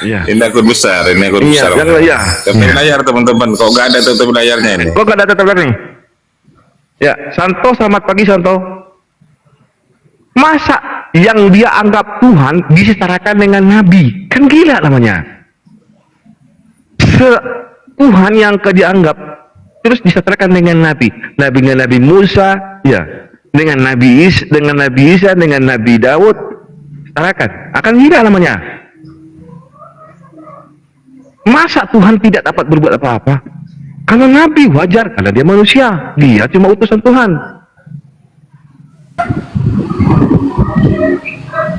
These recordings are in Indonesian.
Iya. Ini akun besar, ini akun besar. Iya. Tapi layar teman-teman, kok nggak ada tutup layarnya ini? Kok nggak ada tutup layar nih? Ya, Santo, selamat pagi Santo. Masa yang dia anggap Tuhan disetarakan dengan Nabi? Kan gila namanya. Tuhan yang dianggap terus disetarakan dengan Nabi. Dengan Nabi Musa, ya, dengan Nabi Isa, dengan Nabi Daud, setarakan. Akan gila namanya. Masa Tuhan tidak dapat berbuat apa-apa? Kalau Nabi wajar, karena dia manusia. Dia cuma utusan Tuhan.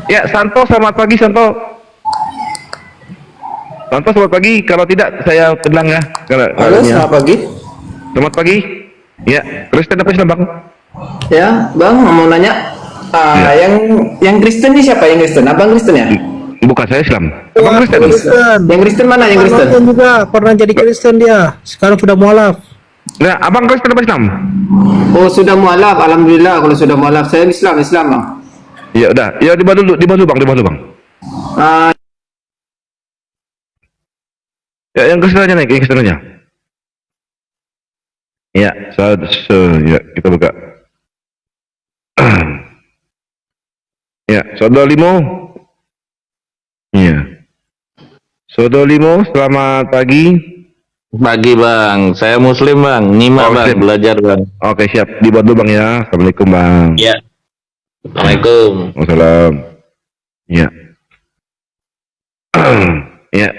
Ya, Santo, selamat pagi Santo. Santo, selamat pagi. Kalau tidak, saya telang ya. Halo, selamat pagi. Selamat pagi. Ya, Kristen apa Islam bang? Ya, bang, mau nanya. Ya. Yang Kristen ini siapa yang Kristen? Abang Kristen ya? Bukan, saya Islam. Abang Kristen. Yang Kristen mana yang Kristen? Kristen juga pernah jadi Kristen dia. Sekarang sudah mualaf. Nah, abang Kristen apa Islam? Oh, sudah mualaf. Alhamdulillah kalau sudah mualaf. Saya Islam bang. Ya udah, ya di bawah dulu bang. Ah, Ya, yang Kristen aja naik, yang Kristen aja. Ya, ya kita buka. Ya, Saudara Limo. Iya. Saudara Limo, selamat pagi. Pagi bang, saya Muslim bang, nyimak bang, Muslim. belajar bang. Oke, siap. Dibuat dulu bang ya. Assalamualaikum bang. Ya. Assalamualaikum. Wassalam. Ya. Ya.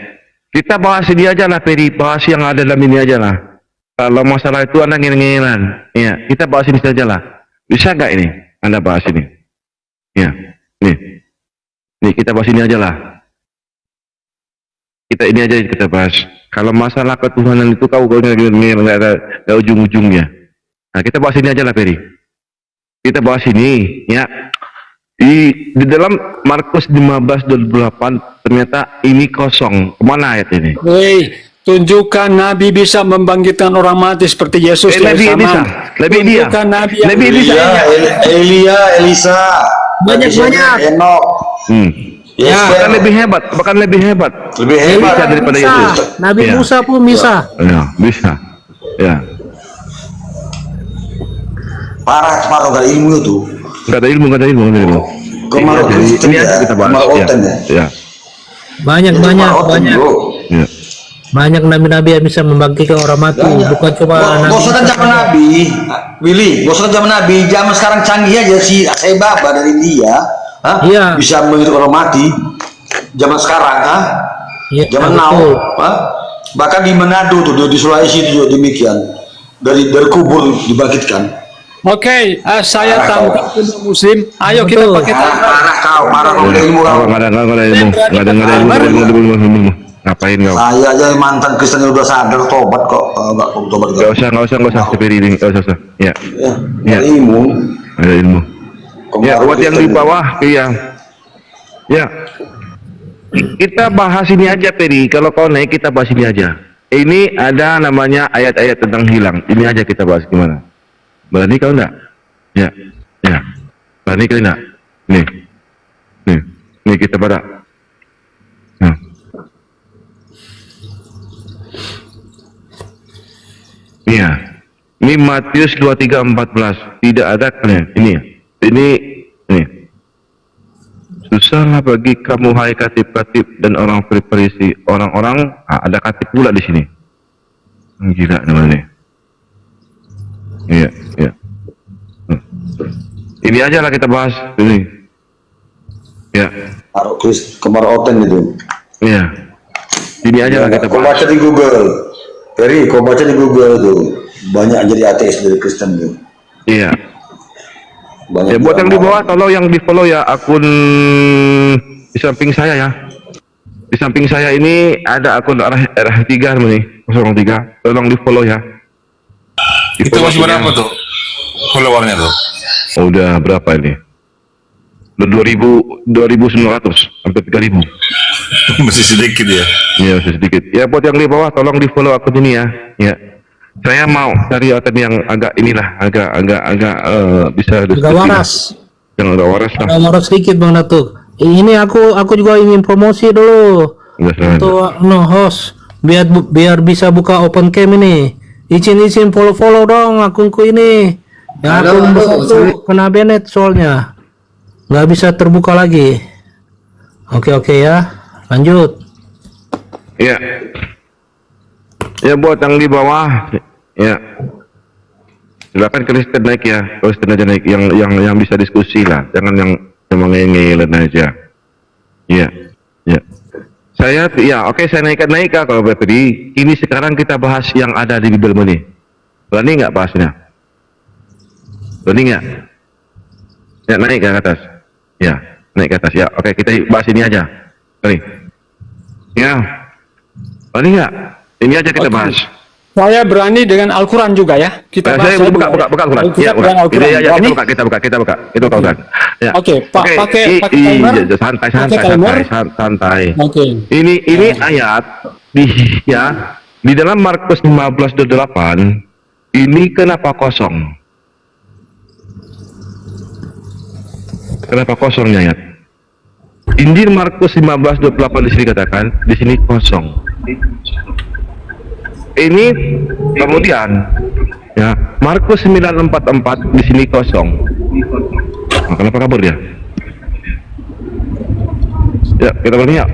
Kita bahas ini aja lah, Peri. Bahas yang ada dalam ini aja lah. Kalau masalah itu Anda ngir-ngiran. Ya, kita bahas ini saja lah. Bisa nggak ini? Anda bahas ini. Ya. Nih, kita bahas ini aja lah. Ini aja kita bahas. Kalau masalah ketuhanan itu kau nggak ada ujung-ujungnya. Nah, kita bahas ini aja lah, Peri. Kita bahas ini, ya. Di dalam Markus 15:28 ternyata ini kosong. Kemana ayat ini? Hei, tunjukkan Nabi bisa membangkitkan orang mati seperti Yesus di Nabi zaman. Elisa, Nabi Elia, Tunjukkan Nabi yang Nabi Elisa. Elisa, Banyak. Enok. Ya, bahkan lebih hebat, Lebih hebat Bisa daripada Yesus. Nabi Ya. Musa pun bisa. Ya, bisa. Ya, parah gak ilmu itu. nggak ada ilmu. Kemarin Ini aja kita bahas. Kemarin Ya. Banyak. Ya. Banyak nabi-nabi yang bisa membangkitkan orang mati. Bukan cuma Gak usah kan zaman Nabi, Willy. Gak usah kan zaman Nabi. Zaman sekarang canggih aja si Baba dari India. Iya. Bisa menghidupkan orang mati. Zaman sekarang, Iya, zaman now, betul. bahkan di Manado tuh, di Sulawesi itu juga demikian. Dari kubur dibangkitkan. Oke, saya tangkap untuk Muslim. Ayo kita Betul. pakai tangan. Marah kau ilmu kau. Nggak ada ilmu. Ngapain kau? Saya aja mantan Kristen yang udah sadar tobat kok. Nggak tobat Nggak usah seperti ini. Nggak usah. Ya. Ya, ilmu. Ada ilmu. Ya, buat yang di bawah, iya. Ya. Kita bahas ini aja, Peri. Kalau kau naik, kita bahas ini aja. Ini ada namanya ayat-ayat tentang hilang. Ini aja kita bahas gimana. Berani kau enggak? Ya. Berani kau enggak? Nih kita pada. Nah. Iya. Ini Matius 23:14. Tidak ada kalian. Ini. Susahlah bagi kamu hai katib-katib dan orang Farisi, orang-orang ada katib pula di sini. Gila namanya. Iya. Ini aja lah kita bahas ini. Ya. Taruh kemarin oten itu. Iya. Ini aja lah kita Kau bahas. baca di Google. Peri, kau baca di Google tuh. Banyak jadi ateis dari Kristen tuh. Iya. Banyak Ya, buat yang di bawah, tolong yang di follow ya akun di samping saya ya. Di samping saya ini ada akun RH3 nih, 03. Tolong di follow ya. Itu masih berapa tuh followernya tuh? Oh, udah berapa ini? 2.900 sampai 3.000. Masih sedikit ya. Ya, masih sedikit. Ya, buat yang di bawah tolong di follow akun ini ya. Ya. Saya mau cari akun yang agak bisa Agak waras. Yang agak waras lah. Agak waras sedikit Bang Datuk. Ini aku juga ingin promosi dulu. Udah selesai. Tuh, no host, biar bisa buka open cam ini. Izin follow dong akunku ini. Yang Halo, akun halo, besar tuh kena banned soalnya. Nggak bisa terbuka lagi. Oke ya, lanjut. Ya. Ya buat yang di bawah, ya. Silakan Kristen naik ya, Kristen aja naik yang bisa diskusi lah, jangan yang ngeyel aja. Ya. Saya saya naik kalau berarti ini sekarang kita bahas yang ada di Bible ini. Berani nggak bahasnya? Berani nggak? Ya naik ke atas. Ya, naik ke atas ya. Oke, kita bahas ini aja. Berani? Ya. Berani nggak? Ini aja kita bahas. Saya berani dengan Al-Quran juga ya. Kita Saya buka Al-Quran. Ya, buka. Ya, kita buka. Itu Al-Quran. Ya. Oke, pakai timer. Santai. Oke. Ini ayat di dalam Markus 15:28 ini kenapa kosong? Kenapa kosongnya ayat? Injil Markus 15:28 di sini katakan, di sini kosong. Ini kemudian ya Markus 9:44 di sini kosong. Nah, kenapa kabur dia? Ya kita balik ya.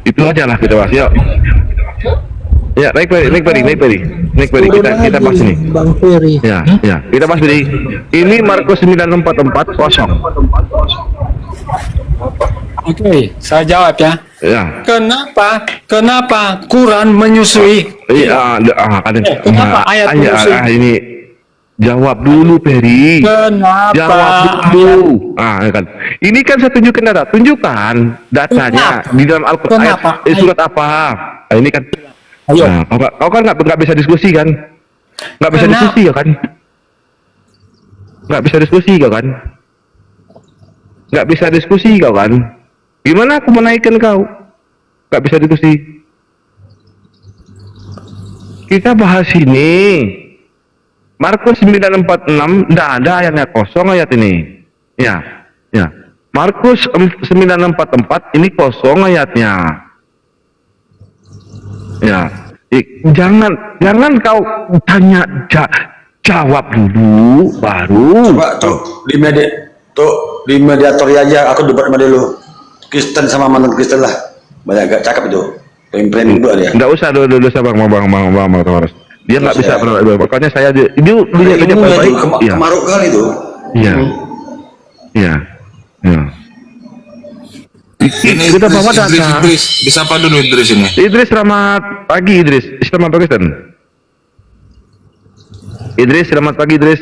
Itu aja lah kita bahas ya. Ya naik beri kita bahas ini. Bang Ferry. Ya kita bahas beri. Ini Markus 9:44 kosong. Oke, saya jawab ya. Ya. Kenapa Quran menyusui? Iya, Kenapa ayat menyusui? ini jawab dulu Peri. Kenapa? Jawab dulu. Kan. Ini kan saya tunjukkan datanya Kenapa? di dalam Al-Qur'an. Kenapa? Surat apa? Ini kan. Ayo. Nah, kau kan nggak bisa diskusi kan? Nggak bisa diskusi ya kan? Nggak bisa diskusi kau kan? Nggak bisa diskusi kau kan? Gimana aku menaikkan kau? Nggak bisa diskusi. Kita bahas ini. Markus 9:46 nggak ada ayatnya, kosong ayat ini. Ya. Markus 9:44 ini kosong ayatnya. Ya. Jangan kau tanya, jawab dulu baru. Coba di mediator aja aku debat sama dia lu. Kristen sama mantan Kristen lah. Banyak gak cakep itu. Prem dua dia. Enggak usah dulu sama bang Taurus. Dia nggak bisa pokoknya saya dia baik. Kemaruk kali itu. Iya. Ini Kita bawa data. Idris, disapa dulu Idris ini. Idris, selamat pagi Idris. Selamat pagi Stan. Idris, selamat pagi Idris.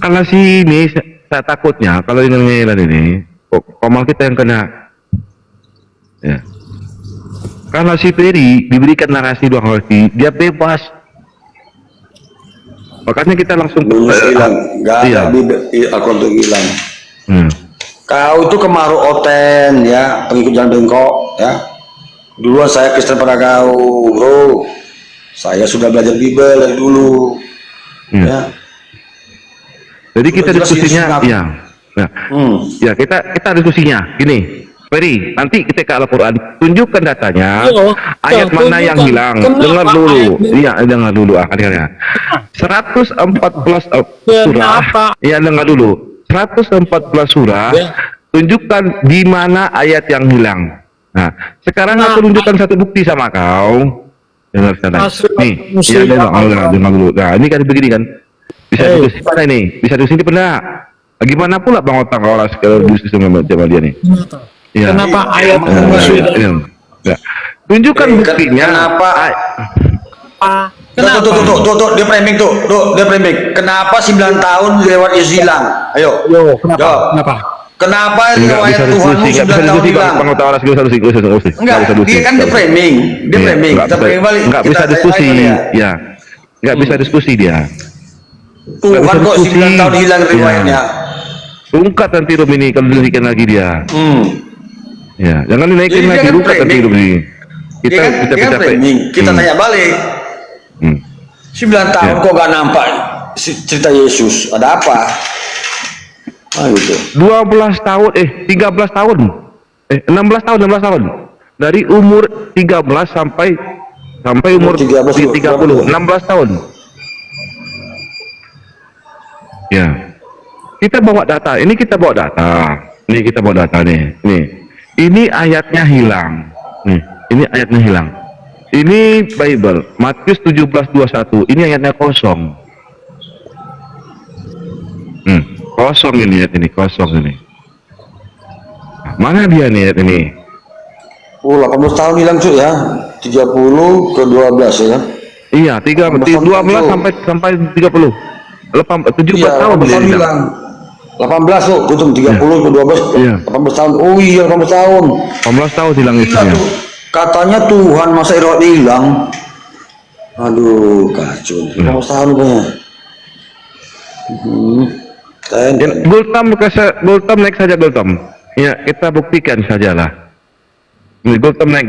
Kalau sini saya takutnya kalau dengan ngelan ini, komal kita yang kena. Ya. Karena si Ferry diberikan narasi dua kali, dia bebas. Makanya kita langsung hilang, nggak ada akun tuh hilang. Kau itu kemaru oten ya, pengikut jalan bengkok ya. Duluan saya Kristen pada kau, bro. Saya sudah belajar Bible dari dulu. Ya. Jadi kita diskusinya, ya kita diskusinya gini. Ferry, nanti kita ke Al-Quran, tunjukkan datanya, ayat mana yang hilang. Dengar dulu, dengar dulu akhirnya. 114 surah, dengar dulu. 114 surah, tunjukkan di mana ayat yang hilang. Nah, sekarang aku tunjukkan satu bukti sama kau. Dengar sana. Nih, dengar dulu. Nah, ini kan begini kan. Bisa diskusi mana ini? Bisa diskusi pernah. Gimana pula Bang Otang kalau diskusi sama dia nih? Ya. Kenapa ayat tunjukkan buktinya. Kenapa? Tuh, dia framing dia framing. Kenapa 9 tahun lewat Yesus hilang? Ayo. Kenapa riwayat Tuhanmu 9 tahun hilang? Enggak, dia kan dia framing. Kita framing balik. Enggak bisa diskusi. Ya. Enggak bisa diskusi dia. Tuhan kok 9 tahun hilang riwayatnya. Ungkat nanti Rum ini kalau dinaikin lagi dia. Ya, jangan dinaikin lagi, ungkat nanti Rum ini. Kita framing. Kita tanya balik. 9 tahun kok gak nampak cerita Yesus? Ada apa? gitu. 12 tahun 13 tahun 16 tahun dari umur 13 sampai umur 13, 30 16 tahun ya. Kita bawa data ini ini ayatnya hilang nih, ini ayatnya hilang. Ini Bible Matius 17:21, ini ayatnya kosong. Kosong ini ayat ini, kosong ini. Mana dia nih ayat ini? 18 tahun hilang cuy ya. 30 ke 12 ya. Iya, 12 sampai 30. 17 Iya, tahun 18 dia tahun hilang. 18 tuh, hitung 30 ke 12. Iya. 18 tahun. Oh iya, 18 tahun. 18 tahun hilang Iya istrinya. tuh. Katanya Tuhan masa Irod hilang. Aduh, kacau. 18 tahun kayaknya. Ya, Gultom naik saja Gultom. Ya, kita buktikan sajalah. Ini Gultom naik.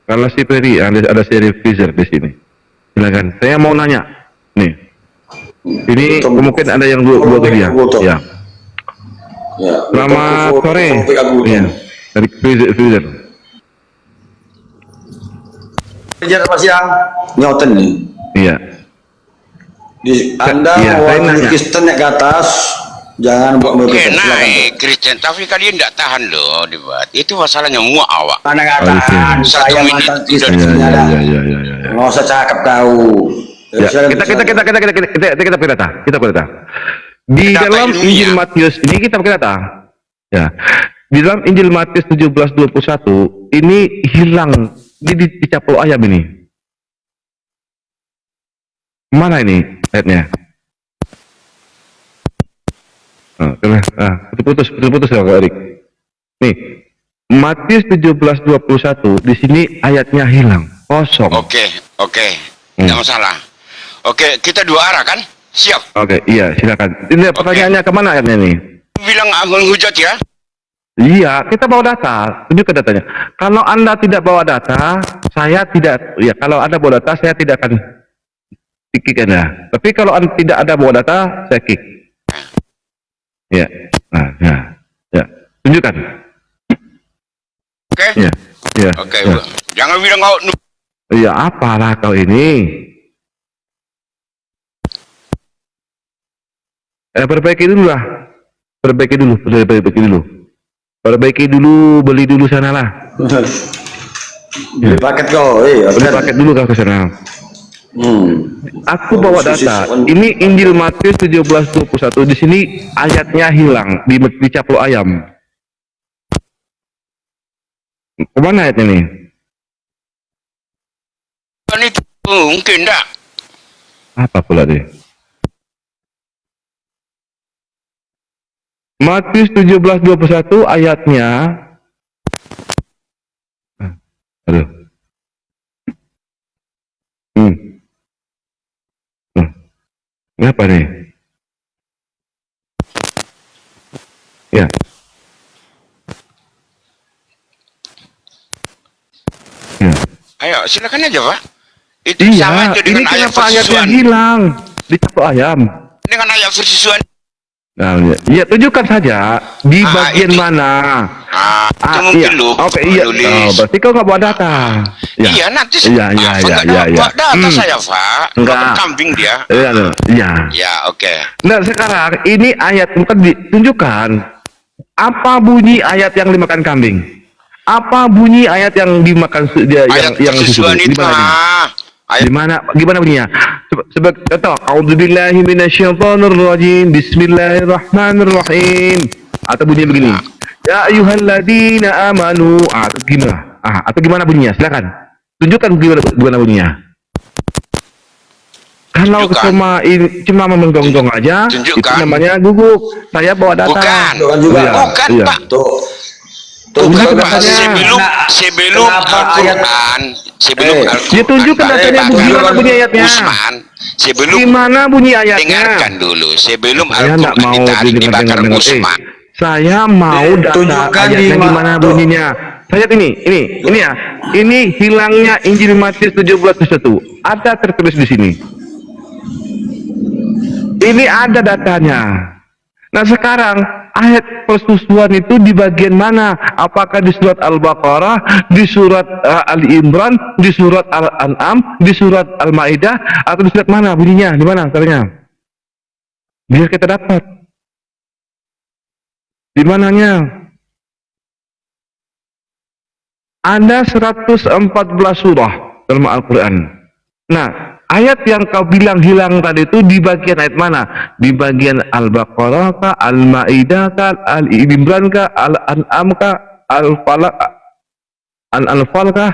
Kalau si Ferry ada seri freezer di sini. Silakan. Saya mau nanya. Nih. Ini mungkin ada yang dua dia. Ya. Ya. Selamat sore. Iya. Dari freezer. Kejar apa siang? Nyoten nih. Iya. Anda Iya, saya mau nanya. Kristen naik ke atas, jangan buat Oke, Kristen. Silakan. naik Kristen, tapi kalian tidak tahan loh debat. Itu masalahnya muak awak. Mana Oh, katakan iya. Satu saya menit mantan sudah Kristen Ya. ada. Ya. Nggak usah cakap kau. Ya, kita pakai data. Di Data dalam ilmiah. Injil Matius ini kita pakai data. Ya. Di dalam Injil Matius 17:21 ini hilang di caplo ayam ini. Mana ini ayatnya? Putus ya Kak Erik. Nih, Matius 17:21 di sini ayatnya hilang, kosong. Oke. Tidak masalah. Oke, kita dua arah kan? Siap. Oke, iya, silakan. Ini pertanyaannya kemana ayatnya nih? Bilang menghujat ya. Iya, kita bawa data, tunjukkan datanya. Kalau Anda tidak bawa data, saya tidak. Ya, kalau Anda bawa data, saya tidak akan kick Anda. Tapi kalau Anda tidak ada bawa data, saya kick. Ya, ya, tunjukkan. Oke. Ya. Oke. Jangan bilang kau. Iya, apalah kau ini? Perbaiki dulu lah. Perbaiki dulu, beli dulu sana lah. Beli paket kau, Beli paket dulu kau ke sana. Aku bawa data. Ini Injil Matius 17:21. Di sini ayatnya hilang di caplo ayam. Kemana ayatnya nih? Itu mungkin tak. Apa pula deh? Matius 17:21 ayatnya. Aduh. Kenapa nih? Ya. Ayo, silakan aja Pak. Itu Iya, sama itu ini dengan ayat kenapa versi ayatnya Suan. hilang di caplo ayam? Dengan ayat versi Suan. Nah, ya tunjukkan saja di bagian itu. mana. Itu mungkin iya. lu. Oke, iya. Nulis. Oh, berarti kau nggak bawa data. Ya. Iya, nanti Iya. Pak data saya, Pak. Enggak. Makan kambing dia. Iya. Ya, oke. Nah, sekarang ini ayat bukan ditunjukkan. Apa bunyi ayat yang dimakan kambing? Apa bunyi ayat yang dimakan Ayat yang versi susu? Suan Di itu. mana ini? Gimana bunyinya? Sebab kata a'udzubillahi minasyaitonirrajim bismillahirrahmanirrahim atau bunyinya begini. Ya ayyuhalladzina amanu. Atau gimana? Atau gimana bunyinya? Silakan. Tunjukkan gimana bunyinya. Kalau cuma menggonggong aja, itu namanya guguk. Saya bawa data. Bukan Iya. Pak. Bukan Pak. Sebelum Al-Quran, Dia tunjukkan datanya gimana bunyi ayatnya. Usman, sebelum Gimana bunyi ayatnya? dengarkan dulu. Sebelum Saya nggak Al-Quran mau ditarik dibakar dengar. Usman. Saya mau data tunjukkan ayatnya di gimana bunyinya. Saya ini ya. Ini hilangnya Injil Matius 17:21. Ada tertulis di sini. Ini ada datanya. Nah sekarang ayat persusuan itu di bagian mana? Apakah di surat Al-Baqarah, di surat Ali Imran, di surat Al-An'am, di surat Al-Maidah, atau di surat mana bunyinya? Di mana caranya? Biar kita dapat. Di mananya? Ada 114 surah dalam Al-Quran. Nah, ayat yang kau bilang hilang tadi itu di bagian ayat mana? Di bagian Al-Baqarah kah, Al-Maidah kah, Al-Imran kah, Al-An'am kah, Al-Falaq, Al-Anfal kah?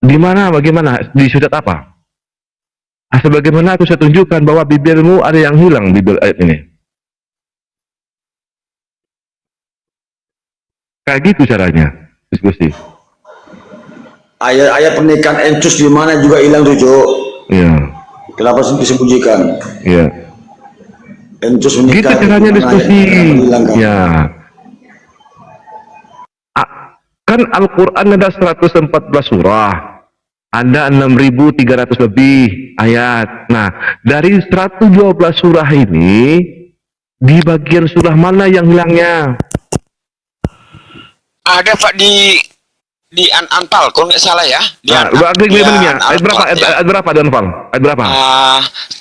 Di mana? Bagaimana? Di surat apa? Sebagaimana aku saya tunjukkan bahwa bibirmu ada yang hilang bibir ayat ini. Kayak gitu caranya diskusi. Ayat-ayat pernikahan encus di mana juga hilang tuh, Cok. Iya. Kenapa sih disembunyikan? Iya. Encus Gitu menikah. caranya diskusi. Hilangkan. Ya. Kan Al-Quran ada 114 surah. Ada 6.300 lebih ayat. Nah, dari 112 surah ini, di bagian surah mana yang hilangnya? Ada Pak di Anfal kalau nggak salah ya. Di Nah, bagaimana? Ayat berapa? ya. Ayat berapa di Anfal? Ayat berapa?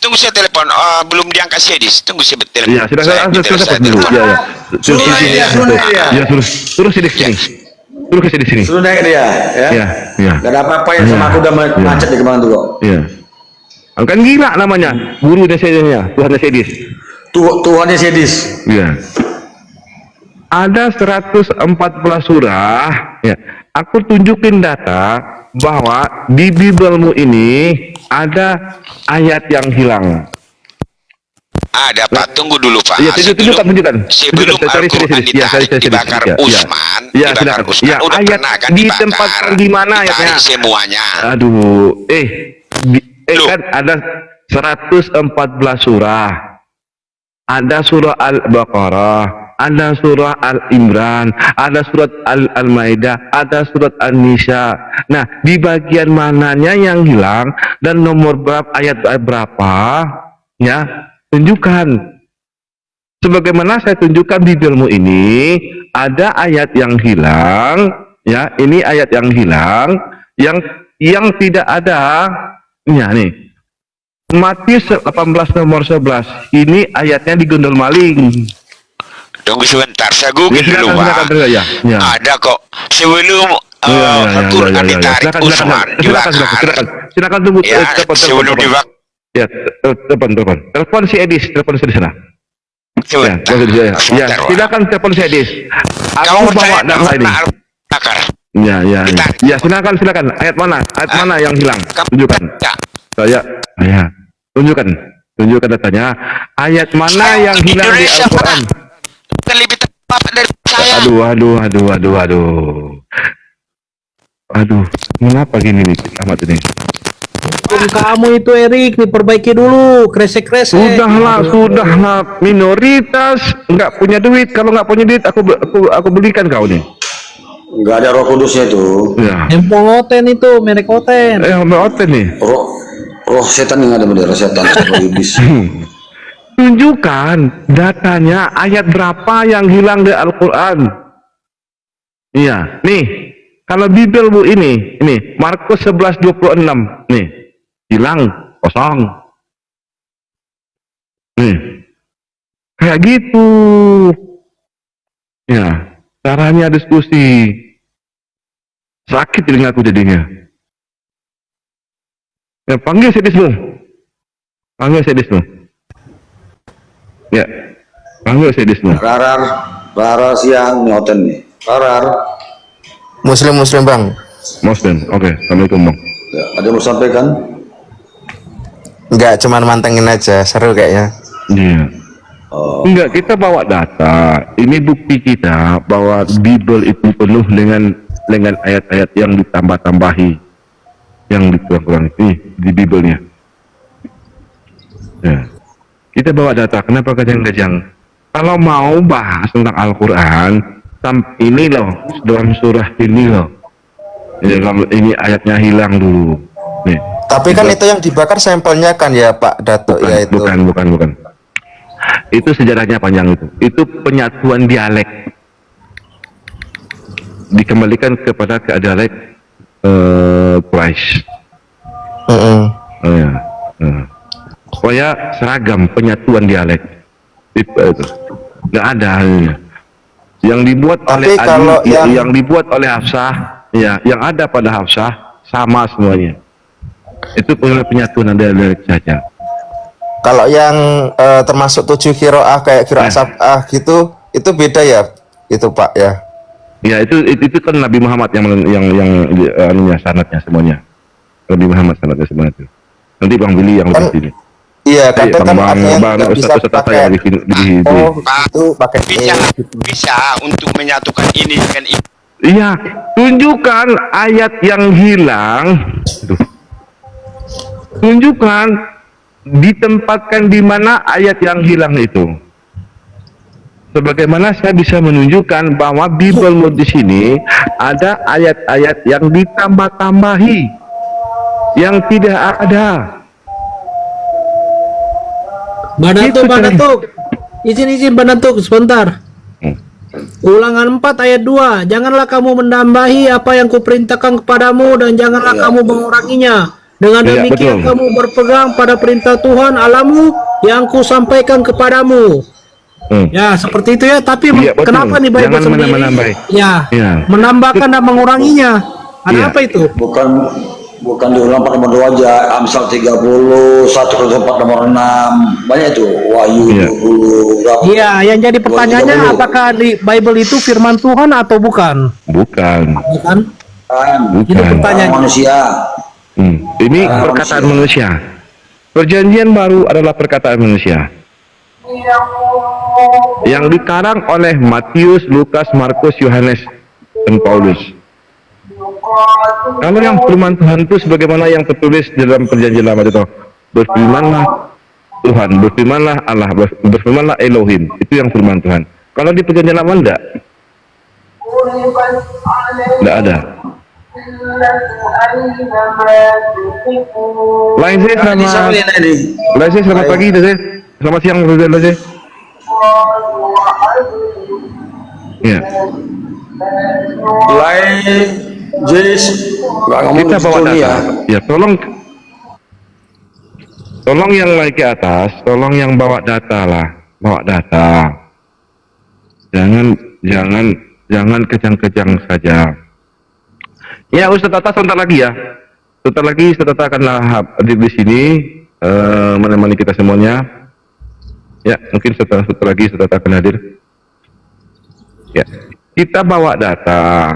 Tunggu saya telepon. Belum diangkat Sedis. Tunggu saya telepon. Iya, silakan telepon dulu. Iya, ya. Ya, suruh Sedis sini. Suruh ke sini. Suruh naik dia, ya. Iya, iya. Gak ada apa-apa yang sama aku udah macet di kemana tuh kok. Iya. Kan gila namanya, guru Sedisnya, Tuhan Sedis. Tuhannya Sedis. Iya. Ada 114 surah, ya. Aku tunjukin data bahwa di Bibelmu ini ada ayat yang hilang. Ada Pak, tunggu dulu Pak. Iya, tunjukkan. Sebelum Al-Quran dibakar Utsman, Ya, silakan. Ya, udah ayat pernah kan ditempatkan di mana ayatnya? Semuanya. Aduh, kan ada 114 surah. Ada surah Al-Baqarah, ada surah Al-Imran, ada surat Al-Maidah, ada surat An-Nisa. Nah, di bagian mananya yang hilang dan nomor berapa ayat berapa? Ya, tunjukkan. Sebagaimana saya tunjukkan di ilmu ini, ada ayat yang hilang, ya, ini ayat yang hilang, yang tidak ada, ya nih. Matius 18 nomor 11. Ini ayatnya digondol maling. Tunggu sebentar, saya google dulu Pak. Ya. Ada kok. Sebelum Al-Quran ditarik Utsman dibakar. Silakan tunggu. Ya, sebelum dibakar. Ya, telepon si Edis, telepon di sana. Sebentar. Ya, silakan telepon si Edis. Kamu Aku bawa data ini. Bakar. Ya. Ya, silakan. Ayat mana? Ayat mana yang hilang? Tunjukkan. Saya tunjukkan datanya. Ayat mana yang hilang di Al-Quran? Kan lebih tepat dari saya. Aduh, mengapa gini nih amat ini? Kamu itu Erik diperbaiki dulu, kresek-kresek. Sudahlah, minoritas nggak punya duit. Kalau nggak punya duit, aku belikan kau nih. Nggak ada Roh Kudusnya tuh. Ya. Handphone Oten itu, merek Oten. Oten nih. Roh setan yang ada bener, setan roh iblis. Tunjukkan datanya ayat berapa yang hilang di Al-Quran. Iya, nih. Kalau Bibelmu ini Markus 11:26 nih. Hilang, kosong. Nih. Kayak gitu. Ya, caranya diskusi. Sakit telingaku jadinya. Ya, panggil Sedismu. Ya, panggil Sedismu. Rarar siang nyoten nih. Rarar. Muslim Bang. Muslim, oke. Assalamualaikum Bang. Ya, ada yang mau sampaikan? Enggak, cuman mantengin aja, seru kayaknya. Iya. Enggak, kita bawa data. Ini bukti kita bahwa Bible itu penuh dengan ayat-ayat yang ditambah-tambahi, yang dikurang-kurang di Bible-nya. Ya. Kita bawa data. Kenapa kajang-kajang? Kalau mau bahas tentang Al-Quran, ini loh, dalam surah ini loh. Ini ayatnya hilang dulu. Nih. Tapi kan itu yang dibakar sampelnya kan ya Pak Dato, ya itu. Bukan. itu sejarahnya panjang itu. Itu penyatuan dialek. Dikembalikan kepada dialek Quraisy. Ya. Supaya seragam penyatuan dialek. Itu nggak ada halnya. Yang dibuat Tapi oleh kalau Adi, yang- yang dibuat oleh Hafsah, ya, yang ada pada Hafsah sama semuanya. Itu penyatuan dialek saja. Kalau yang termasuk 7 kiroah kayak kiroah sab'ah gitu, itu beda ya, itu Pak ya. Ya itu kan Nabi Muhammad yang sanadnya semuanya. Nabi Muhammad sanadnya semuanya itu. Nanti Bang Billy yang Kan- lebih sini. Iya, kadang kan Bang ada yang nggak bisa Ustaz pakai yang di oh itu pakai Bisa, bisa untuk menyatukan ini dengan ini. Iya, tunjukkan ayat yang hilang. Aduh. Tunjukkan, ditempatkan di mana ayat yang hilang itu. Sebagaimana saya bisa menunjukkan bahwa Bible Mode di sini ada ayat-ayat yang ditambah-tambahi, yang tidak ada. Banatuk, Itu Banatuk. Izin Banatuk sebentar. Ulangan 4 ayat 2. Janganlah kamu menambahi apa yang kuperintahkan kepadamu dan janganlah kamu menguranginya. Dengan Iya, demikian betul. kamu berpegang pada perintah Tuhan Allahmu yang kusampaikan kepadamu. Ya, seperti itu ya. Tapi Iya, betul. kenapa nih Bible Jangan sendiri? menambah-nambahi. Ya, Iya. menambahkan dan menguranginya. Ada Iya. apa itu? Bukan diulang 4 nomor 2 aja, Amsal 30, 1 Korintus 4 nomor 6, banyak itu, Wahyu Iya. 20, berapa? Iya, yang jadi pertanyaannya 30. apakah di Bible itu firman Tuhan atau bukan? Bukan. Bukan? Kan, Itu Bukan. pertanyaan. manusia. Ini perkataan manusia. Perjanjian baru adalah perkataan manusia. Yang dikarang oleh Matius, Lukas, Markus, Yohanes, dan Paulus. Kalau yang firman Tuhan itu sebagaimana yang tertulis dalam perjanjian lama itu, berfirmanlah Tuhan, berfirmanlah Allah, berfirmanlah Elohim, itu yang firman Tuhan. Kalau di perjanjian lama enggak ada. Lain sih selamat pagi Desi. Selamat siang Desi. Ya. Lain, Jis, nggak ngomong Kita bawa begitu data. Ya, tolong yang naik ke atas, tolong yang bawa data lah, bawa data. Jangan kejang-kejang saja. Ya, Ustaz Tata sebentar lagi ya. Sebentar lagi Ustaz Tata akan hadir di sini menemani kita semuanya. Ya, mungkin setelah lagi Ustaz Tata akan hadir. Ya, kita bawa data.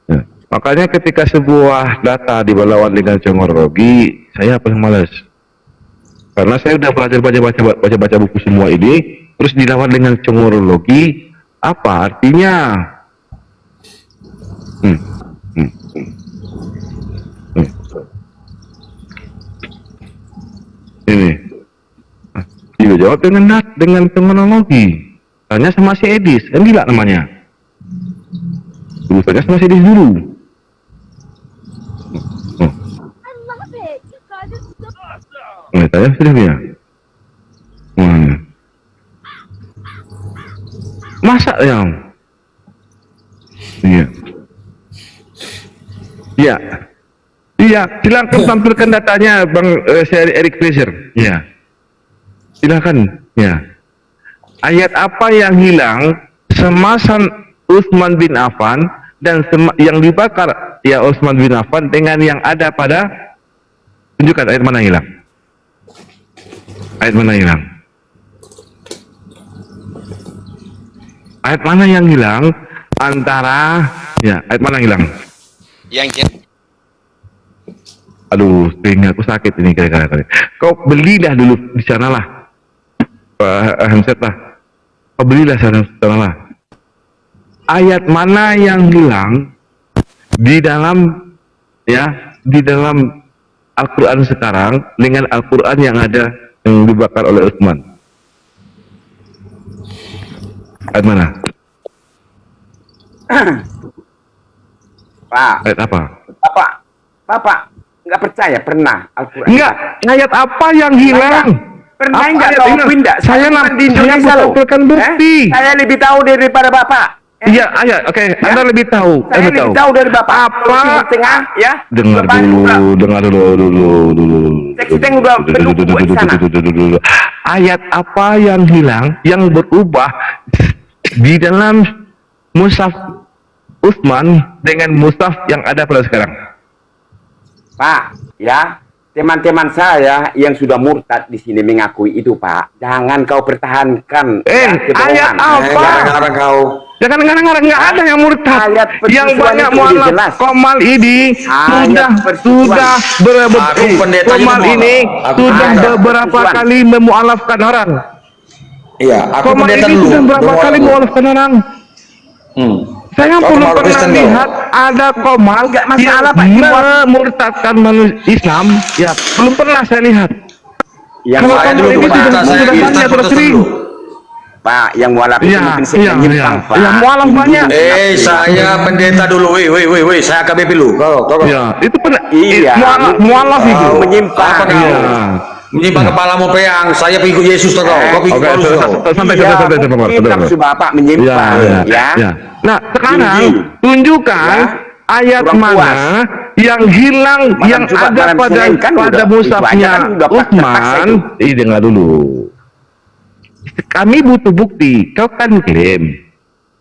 Ya. Makanya ketika sebuah data dilawan dengan congorologi, saya paling malas. Karena saya udah belajar baca buku semua ini, terus dilawan dengan congorologi, apa artinya? Ini, dia jawab dengan terminologi. Tanya sama si Edis, kan gila namanya. Dulu tanya sama si Edis dulu. Tanya sudah punya. Mana? Masa yang? Iya. Iya. Iya, silakan tampilkan datanya Bang Eric Fraser. Iya. Silakan. Ya. Ayat apa yang hilang semasa Utsman bin Affan dan yang dibakar ya Utsman bin Affan dengan yang ada pada, tunjukkan ayat mana yang hilang. Ayat mana yang hilang? Ayat mana yang hilang antara ya ayat mana yang hilang? Yang Aduh, telinga aku sakit ini kira-kira. Kau belilah dulu di sana lah, handset lah. Kau belilah sana lah. Ayat mana yang hilang di dalam ya di dalam Al-Quran sekarang dengan Al-Quran yang ada yang dibakar oleh Utsman? Ayat mana? Pak, Ayat apa? Bapak nggak percaya pernah Al-Quran? Enggak, ayat apa yang hilang? Pernah Apa nggak ayat kau ini? pindah? Saya bukan di saya Indonesia loh. menampilkan bukti. Saya lebih tahu daripada Bapak. Iya, ayat. Oke, Anda lebih tahu. Saya Anda lebih tahu dari Bapak. Apa? Timur Tengah, ya. Dengar Depan juga. dulu. Seksiten udah pendukung gua di sana. Ayat apa yang hilang, yang berubah di dalam mushaf Utsman dengan mushaf yang ada pada sekarang? Pak, ya. Teman-teman saya yang sudah murtad di sini mengakui itu, Pak. Jangan kau pertahankan kebohongan. Ayat apa? Ngarang-ngarang kau. Jangan ngarang-ngarang, nggak ada yang murtad. Ayat Yang persusuan banyak itu udah mualaf jelas. Komal ini Ayat persusuan. Aku pendeta juga Komal mualaf. ini Aku sudah pendeta. beberapa Persusuan. kali memualafkan orang. Iya, aku Komal pendeta ini dulu. sudah berapa kali memualafkan orang. Saya Kau belum Komal pernah Kristen dong. lihat ada Komal masalah, Pak. yang memurtadkan manusia Islam. Ya, belum pernah saya lihat. Yang Kalau saya Komal dulu ini Pak, sudah banyak, sudah sering. Pak, yang mualaf itu mungkin saya menyimpang, Pak. Ya, mualaf banyak. Saya pendeta dulu. Woi, saya AKBP lu. Kau. Ya, itu pernah. Iya. Mualaf itu. Menyimpang. Apa kau? Iya. Menyimpang kepalamu peang. Saya pengikut Yesus toh kau. Kau pengikut Paulus kau. Sampai. Mungkin nafsu Bapak menyimpang, ya. Nah, sekarang Tinggi. tunjukkan ayat Kurang mana puas. yang hilang Malam yang Jumat, ada malam pada Senin kan pada udah- mushafnya itu aja kan udah terpaksa Utsman. itu. Dengar dulu. Kami butuh bukti. Kau kan klaim.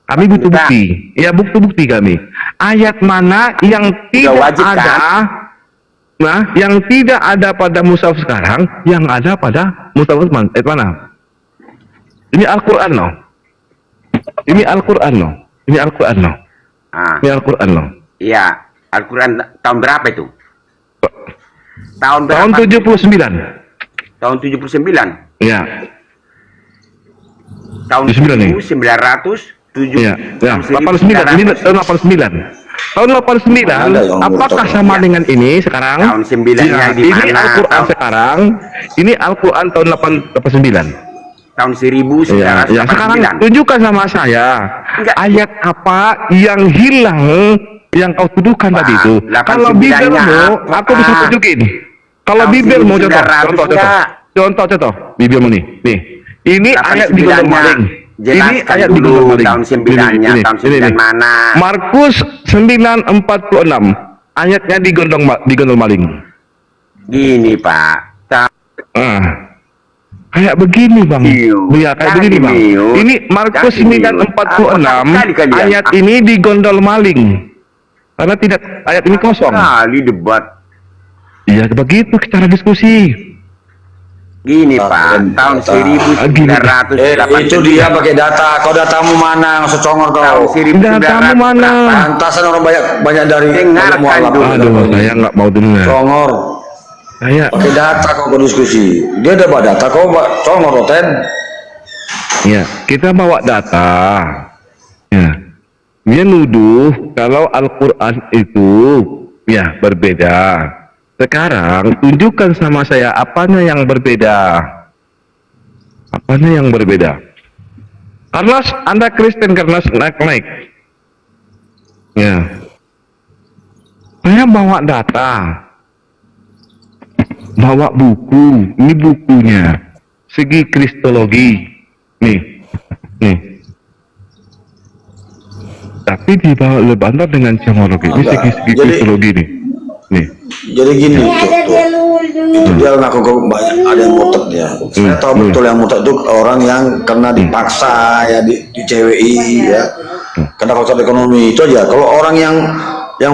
Kami butuh Kita. bukti. Ya, bukti kami. Ayat mana yang tidak wajib, kan? ada? Nah, yang tidak ada pada mushaf sekarang, yang ada pada mushaf Utsman. Ayat mana? Ini Al-Quran loh. Ini Al-Quran loh. Ini Al-Quran loh. Ah, Ini Al-Quran loh. iya. Al-Quran tahun berapa itu? Tahun berapa? Tahun 79. Tahun 79. Ya. Tahun 79 nih. 1907. Ya. Ya. 89. Ini tahun 89. Tahun 89. Ada yang Apakah murtad. sama dengan ini sekarang? Tahun 9 Ya, yang di ini mana? Al-Quran Tahun- sekarang. Ini Al-Quran tahun 89. Tahun Ya, 1989. sekarang tunjukkan sama saya Enggak. ayat apa yang hilang yang kau tuduhkan Pak, tadi itu. 89-nya Kalau bibirmu, apa, aku bisa Pak? tunjukin. Kalau Tahun bibirmu, 1900 contoh, bibirmu nih. Ini ayat di gondol 89-nya. maling. Ini Jelaskan ayat di dulu gondol maling. tahun 9-nya, tahun 9 mana? Markus 9:46. Ayatnya di gondol maling. Gini, Pak. Kayak begini bang, Iyo. ya kayak Jangan begini bang. iyo. Ini Markus Jangan iyo. 9:46. Apa kali kalian? Ayat ini digondol maling karena tidak ayat ini kosong. Kali debat. Iya begitu cara diskusi. Gini, Ah, Pak. Tahun data. 1989. Itu dia pakai data. Kau datamu mana? Nggak usah congor Tahun kau. 1900 Datamu mana? Pantasan orang banyak dari Dengarkan mualaf. dulu. Aduh, saya nggak mau dengar. Congor. Saya, Pakai data kau berdiskusi. Dia ada bawa data kau congor Oten. ya kita bawa data. Ya, dia nuduh kalau Al-Quran itu ya berbeda. Sekarang tunjukkan sama saya apanya yang berbeda. Apanya yang berbeda? Karena Anda Kristen karena naik. Ya. Saya bawa data. Bawa buku. Ini bukunya. Segi Kristologi. Nih. Tapi dibawa lebantar dengan cemologi. Ini segi Jadi- Kristologi nih. Nih. Jadi gini, itu dia ngaku kau banyak ada yang murtad ya. Saya tahu betul yang murtad itu orang yang kena dipaksa ya di CWI ya. Kena faktor ekonomi itu aja. Kalau orang yang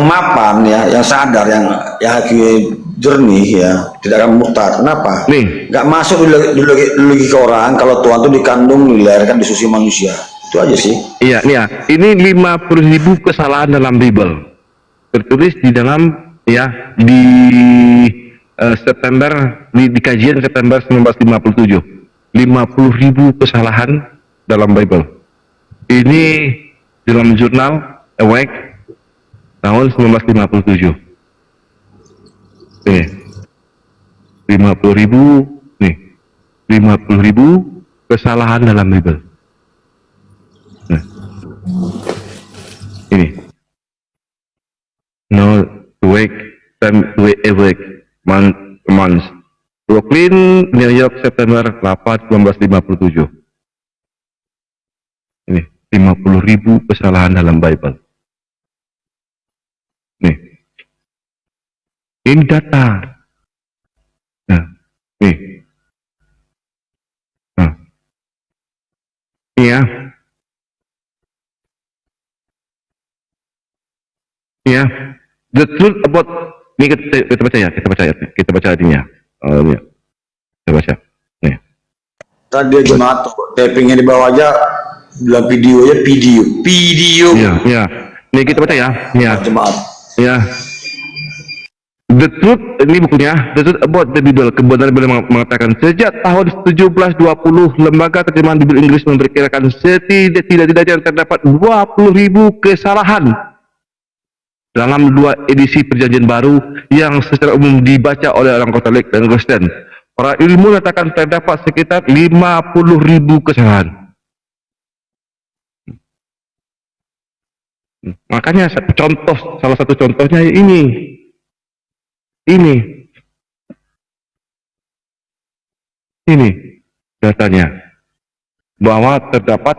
mapan ya, yang sadar, yang hati jernih ya, tidak akan murtad. Kenapa? Nih. Nggak masuk dulu ke orang kalau Tuhan itu dikandung dilahirkan di susi manusia. Itu aja sih. Iya, nih ya. Ini 50.000 kesalahan dalam Bible. Tertulis di dalam ya di September di kajian September 1957. 50.000 kesalahan dalam Bible. Ini dalam jurnal Awake tahun 1957. Nih. 50.000 nih. 50.000 kesalahan dalam Bible. Nah. Ini. No awake, time to awake, months. Brooklyn, New York, September 8, 1957. Ini 50.000 kesalahan dalam Bible. Nih, ini data. Nah, nih, nah, ini ya, ya, the truth about ini kita baca ya, kita baca artinya. Oh, ya. Kita baca. Nih. Tadi dia jemaat tuh, tappingnya di bawah aja, bilang videonya video. Iya, iya. Nih kita baca ya. Ya. Jemaat. Ya. The truth, ini bukunya, The Truth About the Bible. Kebenaran Bible mengatakan sejak tahun 1720 lembaga terjemahan Bible Inggris memperkirakan setidak-tidaknya terdapat 20.000 kesalahan dalam 2 edisi Perjanjian Baru yang secara umum dibaca oleh orang Katolik dan Kristen. Para ilmu mengatakan terdapat sekitar 50.000 kesalahan. Makanya salah satu contohnya ini datanya, bahwa terdapat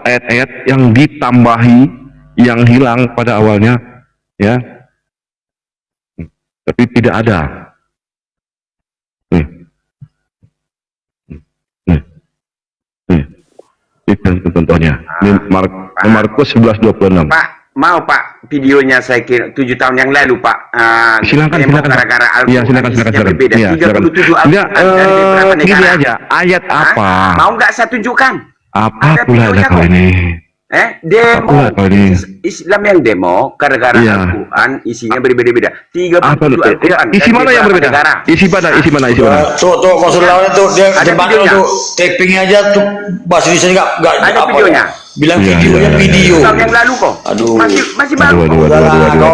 ayat-ayat yang ditambahi, yang hilang pada awalnya, ya, tapi tidak ada. Itu contohnya. Markus 11:26. Pak, mau Pak videonya saya kira 7 tahun yang lalu Pak. Silakan. Gara-gara Iya, silakan. berbeda. Iya, 37 enggak, dari beberapa gini negara. aja, ayat apa? Mau nggak saya tunjukkan? Apa Ada pula videonya kau kok. ini? Demo Apa kau ini? Islam yang demo gara-gara Iya. Al-Quran isinya berbeda-beda. 37 Apa lu? Al-Quran. Isi dari mana yang beberapa berbeda? negara. Isi mana? Tuh konsul lawannya tuh dia Ada jemaat videonya. tuh tappingnya aja tuh bahasa Indonesia nggak Ada apa videonya. ya. Bilang Iya, videonya iya, video. Tahun yang lalu kok. Aduh. Masih baru. Aduh.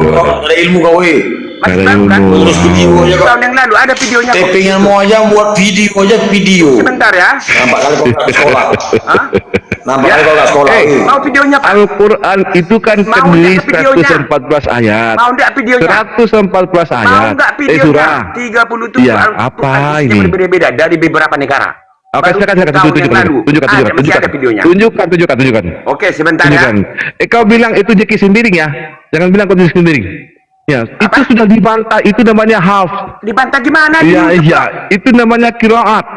Kau ada ilmu kau weh. Masih baru kan? Terus video aja kok. Tahun yang lalu ada videonya kok. Tapping yang mau aja buat video. Sebentar ya. Nampak kali kau nggak sekolah. Hah? Nampak kali kau nggak sekolah. Mau videonya Pak? Al-Quran itu kan Mau terdiri nggak videonya? 114 ayat. Mau nggak videonya? 114 Mau ayat. nggak videonya? Surah. 37 Iya, Al-Quran apa isinya ini? berbeda-beda dari beberapa negara. Oke, Baru silakan tahun yang lalu. Masih ada videonya. Tunjukkan. Oke, sebentar ya. Tunjukkan. Kau bilang itu Jeki sendiri ya. Jangan bilang kau sendiri. Ya, itu sudah dibantah. Itu namanya haf. Dibantah gimana? Iya. Itu namanya qiraat.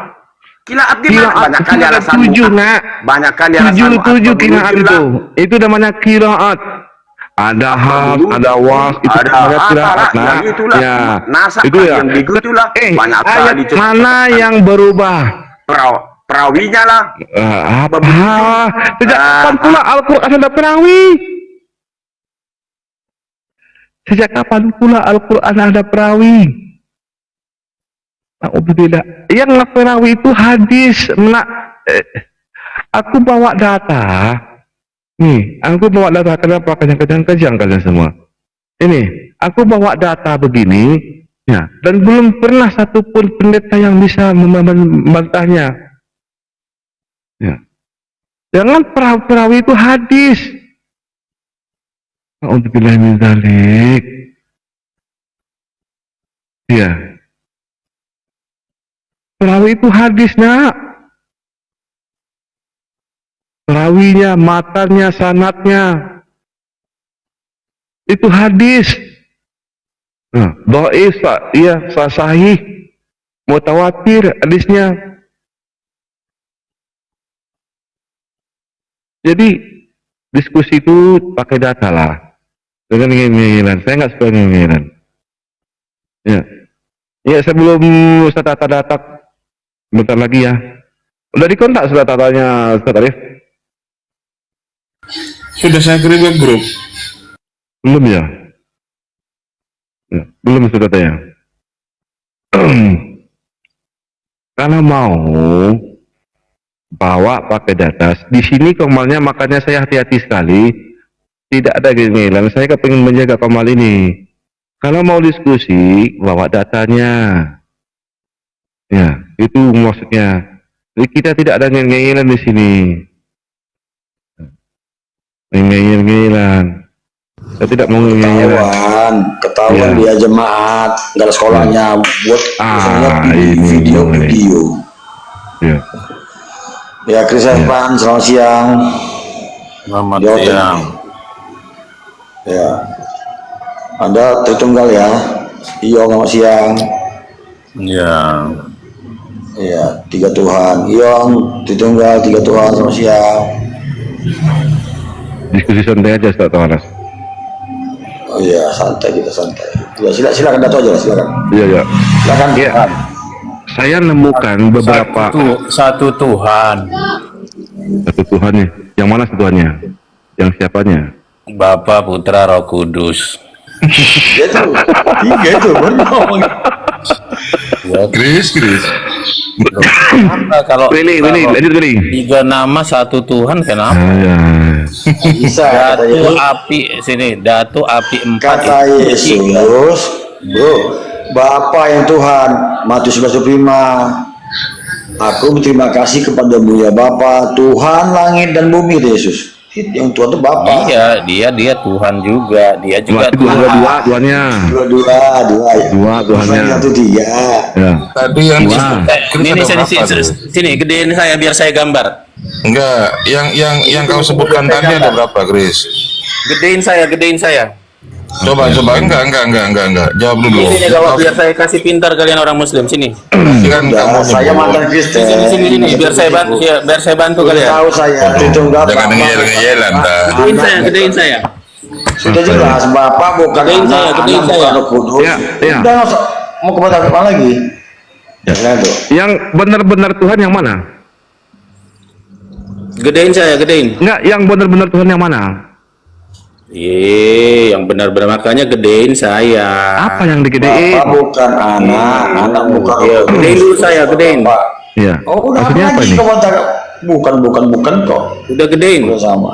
Kiraat gimana? Banyak kali alasanmu. 7, Nak. Banyak kali alasanmu. 7 qiraat itu. Itu namanya qiraat. Ada haf, ada was, itu namanya qiraat. Nah, yang itulah. ya. Nasak Itu ya. yang begitulah. Banyak Ayat kali mana yang berubah? Perawinya lah. Sejak kapan pula Al-Quran ada perawi? Sejak kapan pula Al-Quran ada perawi? Alhamdulillah. Yang perawi itu hadis. Aku bawa data. Nih, aku bawa data. Kenapa kejang kalian semua? Ini, aku bawa data begini. Ya, dan belum pernah satupun pendeta yang bisa membantahnya. Ya. Jangan perawi itu hadis. Alhamdulillah min dzalik. Ya. Perawi itu hadis, Nak. Perawinya, matanya, sanadnya. Itu hadis. Dhaif, iya, sahih, mutawatir hadisnya. Jadi diskusi itu pakai data lah, dengan ngemil-ngemilan. Saya nggak suka ngemil-ngemilan. Ya, sebelum Ustaz data bentar lagi ya. Udah dikontak sudah datanya Ustaz Arif? Sudah saya kirim ke grup. Belum ya? Belum sudah tanya. Kalau mau bawa pakai data di sini komalnya, makanya saya hati-hati sekali. Tidak ada gemilan. Saya kepingin menjaga komal ini. Kalau mau diskusi, bawa datanya. Ya, itu maksudnya. Jadi kita tidak ada gemilan di sini. Gemilan. Saya tidak mau ngeyel. Ketahuan Iya. dia jemaat, nggak ada sekolahnya, buat misalnya ini video. Ya. Ya, Chris Evan, selamat siang. Selamat Di hotel. siang. Ya, Anda Tritunggal ya. Iya, selamat siang. Ya. Iya, 3 Tuhan. Iya, Tritunggal, 3 Tuhan, selamat siang. Diskusi santai aja, Ustaz Tawanas. Oh iya, santai kita santai. Ya, silakan Dato aja, silakan. Iya, ya. Silakan. Iya. Saya nemukan beberapa Satu Tuhan. satu Tuhannya. Yang mana satu Tuhannya? Yang siapanya? Bapa, Putra, Roh Kudus. Ya itu, 3 itu, benar. Ya, Chris. Kenapa kalau Willy, lanjut Willy. 3 nama satu Tuhan kenapa? Ya. Bisa kata Datu Yesus. api sini, Datu api 4 Kata Yesus, bro, Bapa yang Tuhan, Matius 11:5. Aku berterima kasih kepadamu ya Bapa, Tuhan langit dan bumi, kata Yesus. Yang Tuhan itu Bapa. Iya, dia Tuhan juga, dia juga Dua Tuhannya. Dua Tuhannya. Satu dia. Ya. Tadi yang Dua. sini gedein saya biar saya gambar. Enggak, yang kau sebutkan tadi ada berapa, Chris? Gedein saya. Coba enggak. Jawab dulu. Sini kalau biar saya kasih pintar kalian orang Muslim sini. Kan kamu Saya nyebut. mantan Kristen. Sini biar saya bantu ya, biar saya bantu kalian. Tahu saya itu enggak Jangan ngeyel-ngeyelan, dah. Gedein saya. Sudah jelas Bapak bukan Gedein anak, saya, gedein anak saya. bukan Roh Kudus. Ya, ya. Udah nggak usah- mau ke apa lagi? Ya, itu. Yang benar-benar Tuhan yang mana? Gedein saya. Enggak, yang benar-benar Tuhan yang mana? Yang benar-benar makanya gedein saya. Apa yang digedein? Bapak bukan anak, anak bukan Roh Kudus. Gedein dulu saya, gedein. Bapak. Iya. Oh, udah Maksudnya apa lagi nih? komentar? Bukan kok. Udah gedein. Udah sama.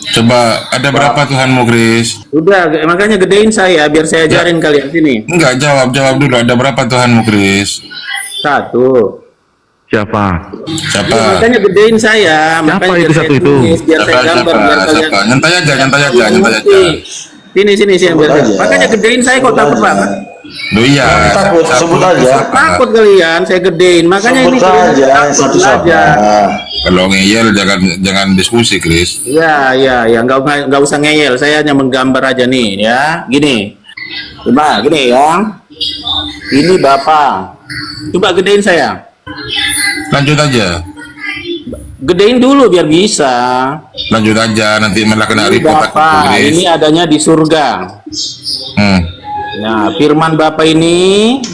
Coba ada berapa Tuhanmu, Chris? Udah, makanya gedein saya biar saya ajarin kalian sini. Enggak, jawab dulu. Ada berapa Tuhanmu, Chris? 1. Siapa? Siapa? Makanya gedein saya. Siapa Makanya itu biar satu saya itu? tulis, biar saya gambar, biar kalian. Siapa? Nyantai aja. Sini biar Sebut aja. makanya gedein saya kok takut banget. Loh iya. Takut, sebut aja. Takut kalian, saya gedein. Makanya Sebut ini kalian aja takut satu aja. Kalau ngeyel jangan diskusi, Chris. Ya, nggak usah ngeyel. Saya hanya menggambar aja nih, ya. Gini, coba gini ya. Ini Bapak. Coba gedein saya. Lanjut aja. Gedein dulu biar bisa. Lanjut aja, nanti malah kena Ini report aku, Bapak, Chris. ini adanya di surga. Nah, firman Bapak ini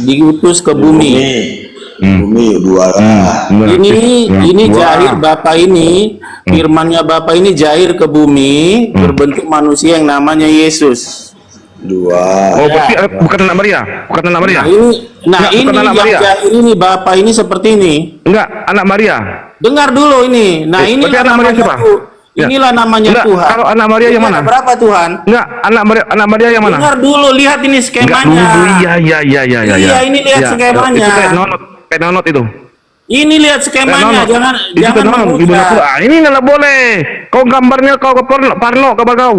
diutus ke bumi. Bumi dua. Ini Jair Bapak ini, firmannya Bapak ini Jair ke bumi berbentuk manusia yang namanya Yesus. Dua. Oh, berarti bukan anak Maria. Bukan anak Maria. Nah, ini bukan anak yang Maria. Jair ini Bapak ini seperti ini. Enggak, anak Maria. Dengar dulu ini. Nah, Berarti inilah anak Maria namanya siapa? Ya. Inilah namanya Enggak, Tuhan. kalau anak Maria yang Ini mana? ada berapa Tuhan? Enggak, anak Maria yang mana? Dengar dulu, lihat ini Enggak skemanya. dulu. Iya. Iya, ini lihat skemanya. Itu kayak nonot itu. Ini lihat skemanya, jangan menghujat. Ini nggak boleh. Kau gambarnya kau ke Parno gambar kau.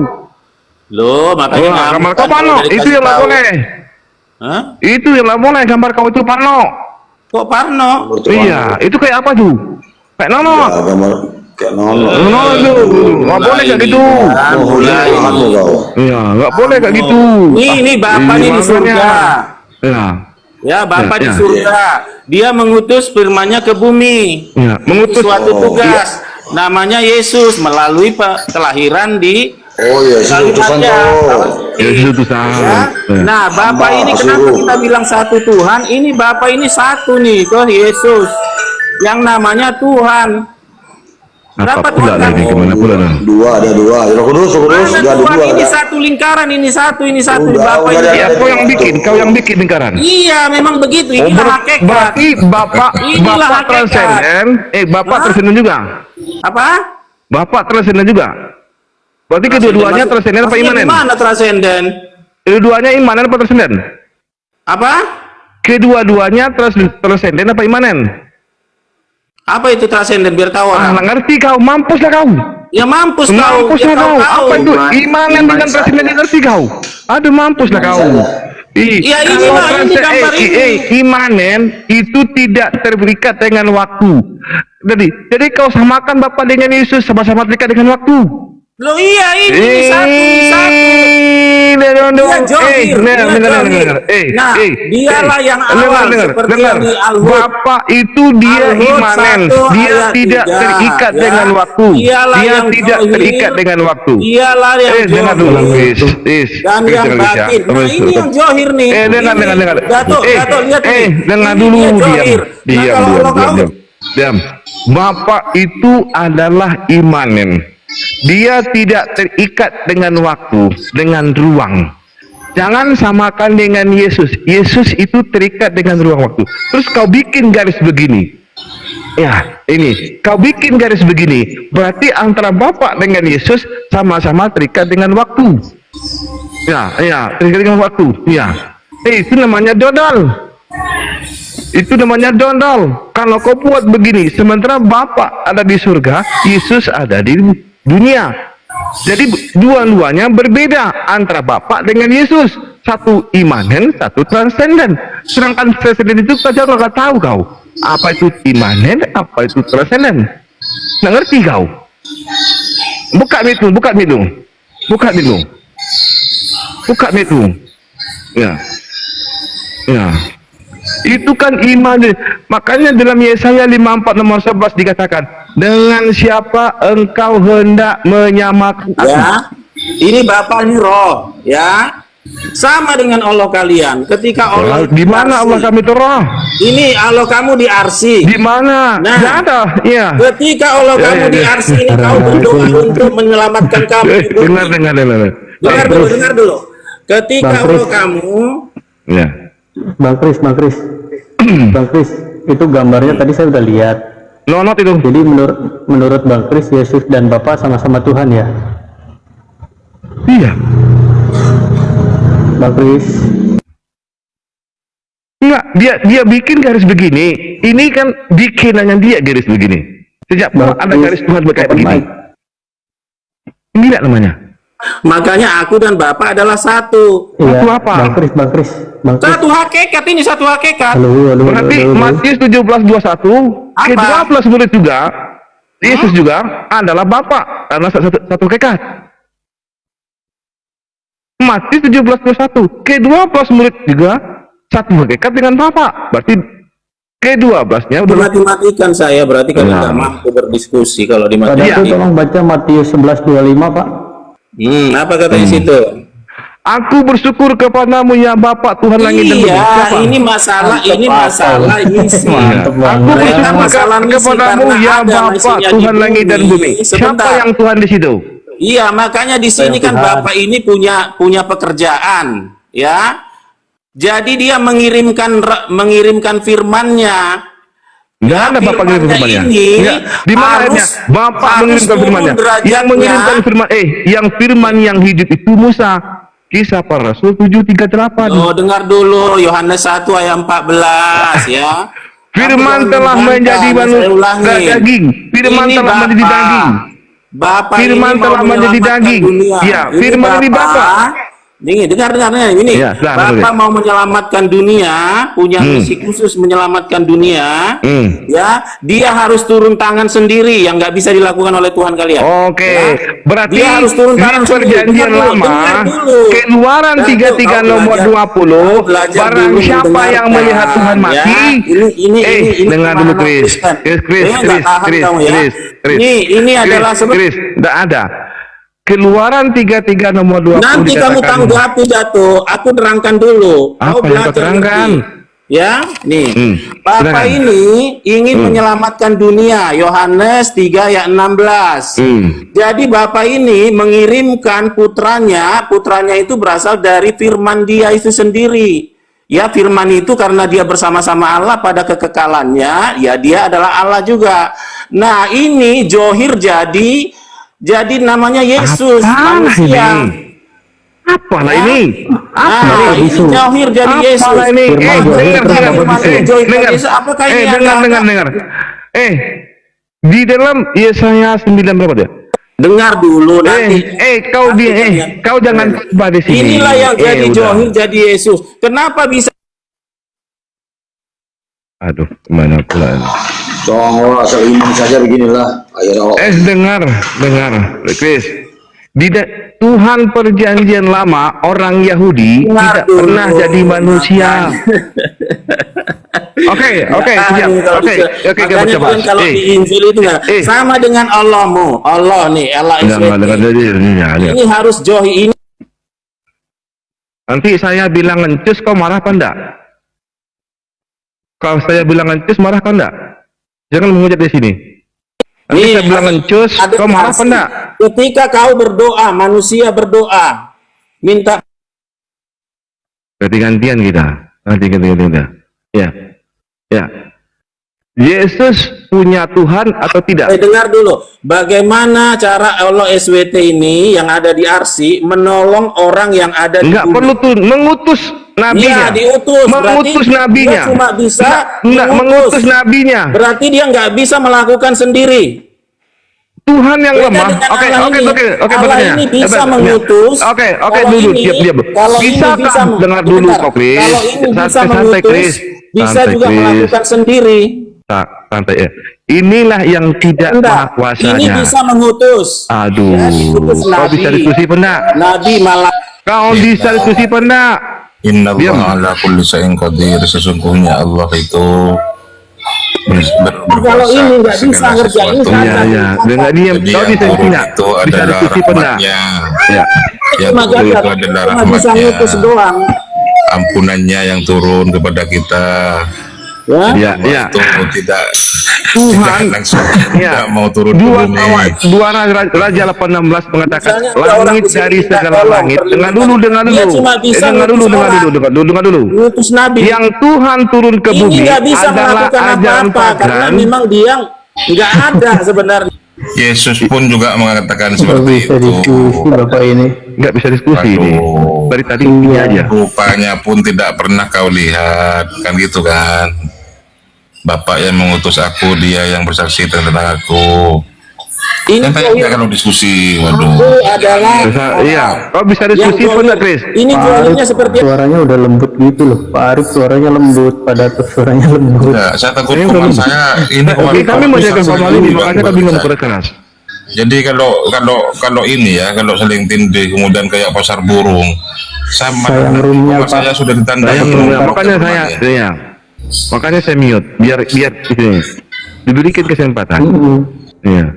Loh, makanya nggak gambar bukan kau Parno. kalau Itu dikasih yang nggak tahu. boleh. Hah? Itu yang nggak boleh gambar kau itu Parno. Kok Parno? Iya, itu kayak apa tuh? Kayak nonot. Kayak nonton. Nonot tuh. Nggak boleh kayak gitu. Iya, nggak boleh kayak gitu. Ini Bapak ini di surga. Iya. Ya, Bapak di Ya. surga. Dia mengutus firman-Nya ke bumi. Ya, mengutus suatu tugas. Namanya Yesus melalui kelahiran di Oh iya, melalui Tuhan Maria. Yesus itu Ya. salah. Nah, Bapak Hamba ini kenapa suruh. kita bilang satu Tuhan? Ini Bapak ini satu nih ke Yesus yang namanya Tuhan. Apa Berapa pula Tuhan lah ini kamu? kemana pula lah? Ada dua. Roh Kudus, Mana ada Tuhan dua. ini ada. satu lingkaran, ini satu Udah, Bapak udah, ini. Ya, kau yang bikin lingkaran. Iya, memang begitu. Oh, Inilah hakikat. berarti Inilah Bapak hakikat. transenden. Bapak Hah? transenden juga. Apa? Bapak transenden juga. Berarti kedua-duanya transenden apa Maksudnya imanen? gimana transenden? Kedua-duanya imanen apa transenden? Apa? Kedua-duanya transenden apa imanen? Apa itu transenden biar tahu Ah, orang? nggak ngerti kau, mampus lah kau. Ya mampus kau. Mampus Ya lah kau. tahu. Apa itu? Imanen dengan transenden ngerti kau? Aduh, mampus lah kau. Ya ini Kalau lah, ini gambar ini. imanen itu tidak terikat dengan waktu. Jadi kau samakan Bapa dengan Yesus sama-sama terikat dengan waktu. Loh iya ini satu. Dia johir. Nah, dialah yang awal seperti yang di Al-Hud. Bapak itu dia Al-Hud imanen, 1 dia ayat tidak 3, terikat ya. dengan waktu. Dialah Dia yang tidak johir, terikat dengan waktu. Dialah yang dengar dulu, johir Chris. dan yang batin. Nah ini yang johir nih. Dengar. Gatot lihat ini. Dengar Ini dulu, dia johir. diam. Bapak itu adalah imanen. Dia tidak terikat dengan waktu, dengan ruang. Jangan samakan dengan Yesus. Yesus itu terikat dengan ruang waktu. Terus kau bikin garis begini. Ya, ini. Kau bikin garis begini. Berarti antara Bapak dengan Yesus sama-sama terikat dengan waktu. Ya, terikat dengan waktu. Ya. Itu namanya dodol. Itu namanya dodol. Kalau kau buat begini, sementara Bapak ada di surga, Yesus ada di dunia. Jadi dua-duanya berbeda antara Bapak dengan Yesus. Satu imanen, satu transenden. Sedangkan transenden itu saja nggak tahu kau. Apa itu imanen, apa itu transenden? Nggak ngerti kau. Buka itu. Ya. Itu kan iman. Makanya dalam Yesaya 54 nomor 11 dikatakan, dengan siapa engkau hendak menyamakan aku? Ya, ini Bapak ini roh, ya. Sama dengan Allah kalian. Ketika Allah di mana Allah kami itu roh? Ini Allah kamu di arsy. Di mana? Nah, tidak ada. Iya. Ketika Allah kamu di arsy ini kau berdoa untuk menyelamatkan kami. Dengar dulu. Ketika Allah kamu, ya. Bang Kris, itu gambarnya tadi saya udah lihat. Not itu. Jadi menurut Bang Kris, Yesus dan Bapa sama-sama Tuhan ya? Iya. Bang Kris. Enggak, dia bikin garis begini. Ini kan bikinannya dia garis begini. Sejak ada garis Tuhan berkayak begini. Ini enggak namanya. Makanya aku dan Bapak adalah satu. Satu apa? Bang Kris. Satu hakikat, ini satu hakikat. Berarti Matius 17:21 kedua plus murid juga, Yesus juga adalah Bapa karena satu hakikat. Matius 17:21 kedua plus murid juga satu hakikat dengan Bapa. Berarti ke-12-nya udah mati-matikan saya, berarti kan nggak mampu berdiskusi kalau dimatikan. Tolong baca Matius 11:25 Pak. Apa katanya situ? Aku bersyukur kepadamu ya Bapa Tuhan langit dan bumi. Siapa? Ini masalah misi. Aku bersyukur kepadamu ya Bapa Tuhan langit dan bumi. Siapa yang Tuhan di situ? Iya, makanya di sini kan Bapak ini punya pekerjaan, ya. Jadi dia mengirimkan firman-nya. Nggak ada Bapak mengirimkan firman-nya. Di mana ayatnya? Bapak mengirimkan firman-nya. Yang mengirimkan firman, yang firman yang hidup itu Musa. Kisah Para Rasul 7:38. Oh, dengar dulu Yohanes 1 ayat 14 ya. Firman telah menjadi daging. Firman telah menjadi daging. Bapak firman telah menjadi daging. Ya, firman ini Bapak. Ini dengar-dengarnya ini. Ya, Bapak mau menyelamatkan dunia, punya misi khusus menyelamatkan dunia. Ya, dia harus turun tangan sendiri yang nggak bisa dilakukan oleh Tuhan kalian. Oke, ya? berarti dia harus turun tangan perjanjian lama, Keluaran 33 nomor 20, barang siapa yang melihat Tuhan mati, dengar dulu Chris. Ini adalah Chris, tidak ada. Keluaran 33 nomor 20. Nanti kamu tanggapi Dato. Aku terangkan dulu. Apa yang kau terangkan? Ya, nih. Bapak ini ingin menyelamatkan dunia. Yohanes 3 ayat 16. Jadi Bapak ini mengirimkan putranya. Putranya itu berasal dari firman dia itu sendiri. Ya, firman itu karena dia bersama-sama Allah pada kekekalannya, ya dia adalah Allah juga. Nah, ini Johir jadi namanya Yesus manusia. Apalah ini? Ini Johir jadi Yesus. Apalah ini? Apakah ini dengar. Di dalam Yesaya 9 berapa dia? Dengar dulu nanti. Kau jangan khotbah di sini. Inilah yang jadi udah. Johil, jadi Yesus. Kenapa bisa? Aduh, kemana pula ini? Soal asal iman saja beginilah. Dengar, Chris. Tuhan perjanjian lama orang Yahudi tidak pernah jadi manusia. Oke, siap. Oke, kita coba. Kalau di Injil itu sama dengan Allahmu. Allah nih, Allah ini harus Johil ini. Nanti saya bilang encus, kau marah apa enggak? Kalau saya bilang encus, marah apa enggak? Jangan menghujat di sini. Nanti saya bilang encus, kau marah apa enggak? Ketika kau berdoa, manusia berdoa, minta. Berarti gantian kita. Ya. Yesus punya Tuhan atau tidak? Dengar dulu, bagaimana cara Allah SWT ini yang ada di Arsi menolong orang yang ada di Enggak perlu tuh mengutus nabinya. Iya, diutus. Mengutus nabinya. Dia cuma bisa mengutus nabinya. Berarti dia nggak bisa melakukan sendiri. Tuhan yang lemah. Oke, Allah ini bisa mengutus. Oke, dulu diam. Bisakah dengar dulu kok, Chris? Kalau ini bisa Santai, mengutus, Chris. bisa Santai, juga Chris. melakukan sendiri. Santai ya. Inilah yang tidak maha kuasanya. Ini bisa mengutus. Aduh. Ya, diutus Kau nabi. bisa diskusi pendak? Nabi malah. Kau bisa diskusi pendak? Inna Allah ala kulli syai'in qadir. Sesungguhnya Allah itu Kalau ini nggak bisa ngerjain Iya. Dengan diam. Kau bisa tidak? Bisa diskusi pendak? Ya. Yang itu adalah bisa ngutus rahmatnya, doang. ampunannya yang turun kepada kita. Ya. Itu tidak Tuhan langsung tidak mau turun ke bumi. Dua Raja 18 mengatakan langit dari segala langit. Dengar dulu. Dengar dulu. Ngutus nabi. Yang Tuhan turun ke bumi Ini nggak bisa adalah melakukan apa-apa karena memang dia nggak ada sebenarnya. Yesus pun juga mengatakan seperti itu. Bapak ini nggak bisa diskusi ini. Dari tadi ini aja. Rupanya pun tidak pernah kau lihat, kan gitu kan? Bapak yang mengutus aku, dia yang bersaksi tentang aku. Ini kalau diskusi, waduh. Aku adalah. Iya, kau bisa diskusi pun nggak, Chris? Ini jualnya seperti. suaranya udah lembut gitu loh. Pak Arif suaranya lembut, Pak Datuk suaranya lembut. Ya, saya takut kuman saya ini kami mau jaga formal ini, makanya kami nggak mau keras. Jadi kalau ini ya, kalau saling tindih kemudian kayak pasar burung, sayang roomnya Pak. Saya sudah ditanda. Makanya saya mute biar ini diberikan kesempatan. Iya.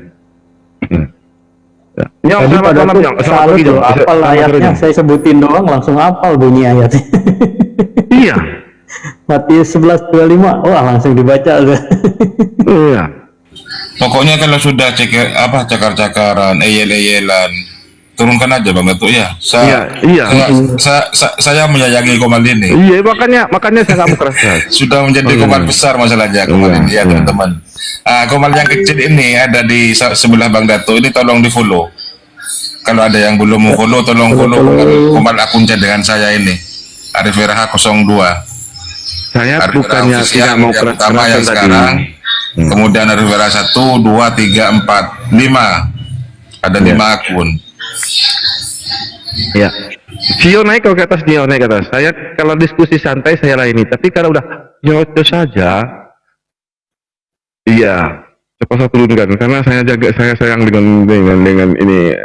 Tadi pada salut loh, apal ayatnya saya sebutin doang langsung apal bunyi ayatnya. Iya. Matius 11:25, wah langsung dibaca udah. Iya. Pokoknya kalau sudah cakar-cakaran, eyel-eyelan, turunkan aja Bang Datuk ya. Saya menyayangi Komal ini. Iya, makanya saya nggak mau keras. Sudah menjadi Komal besar masalahnya Komal ini ya teman-teman. Komal yang kecil ini ada di sebelah Bang Datuk ini, tolong di follow. Kalau ada yang belum mau follow, tolong follow Komal akun dengan saya ini. Arif Wiraha 02. Saya bukannya tidak mau keras yang sekarang. Kemudian Arif Wiraha 1, 2, 3, 4, 5. Ada 5 akun. Ya, Vio naik ke atas, Saya kalau diskusi santai saya layani, tapi kalau udah nyoto saja, iya, cepat saya turunkan karena saya sayang dengan ini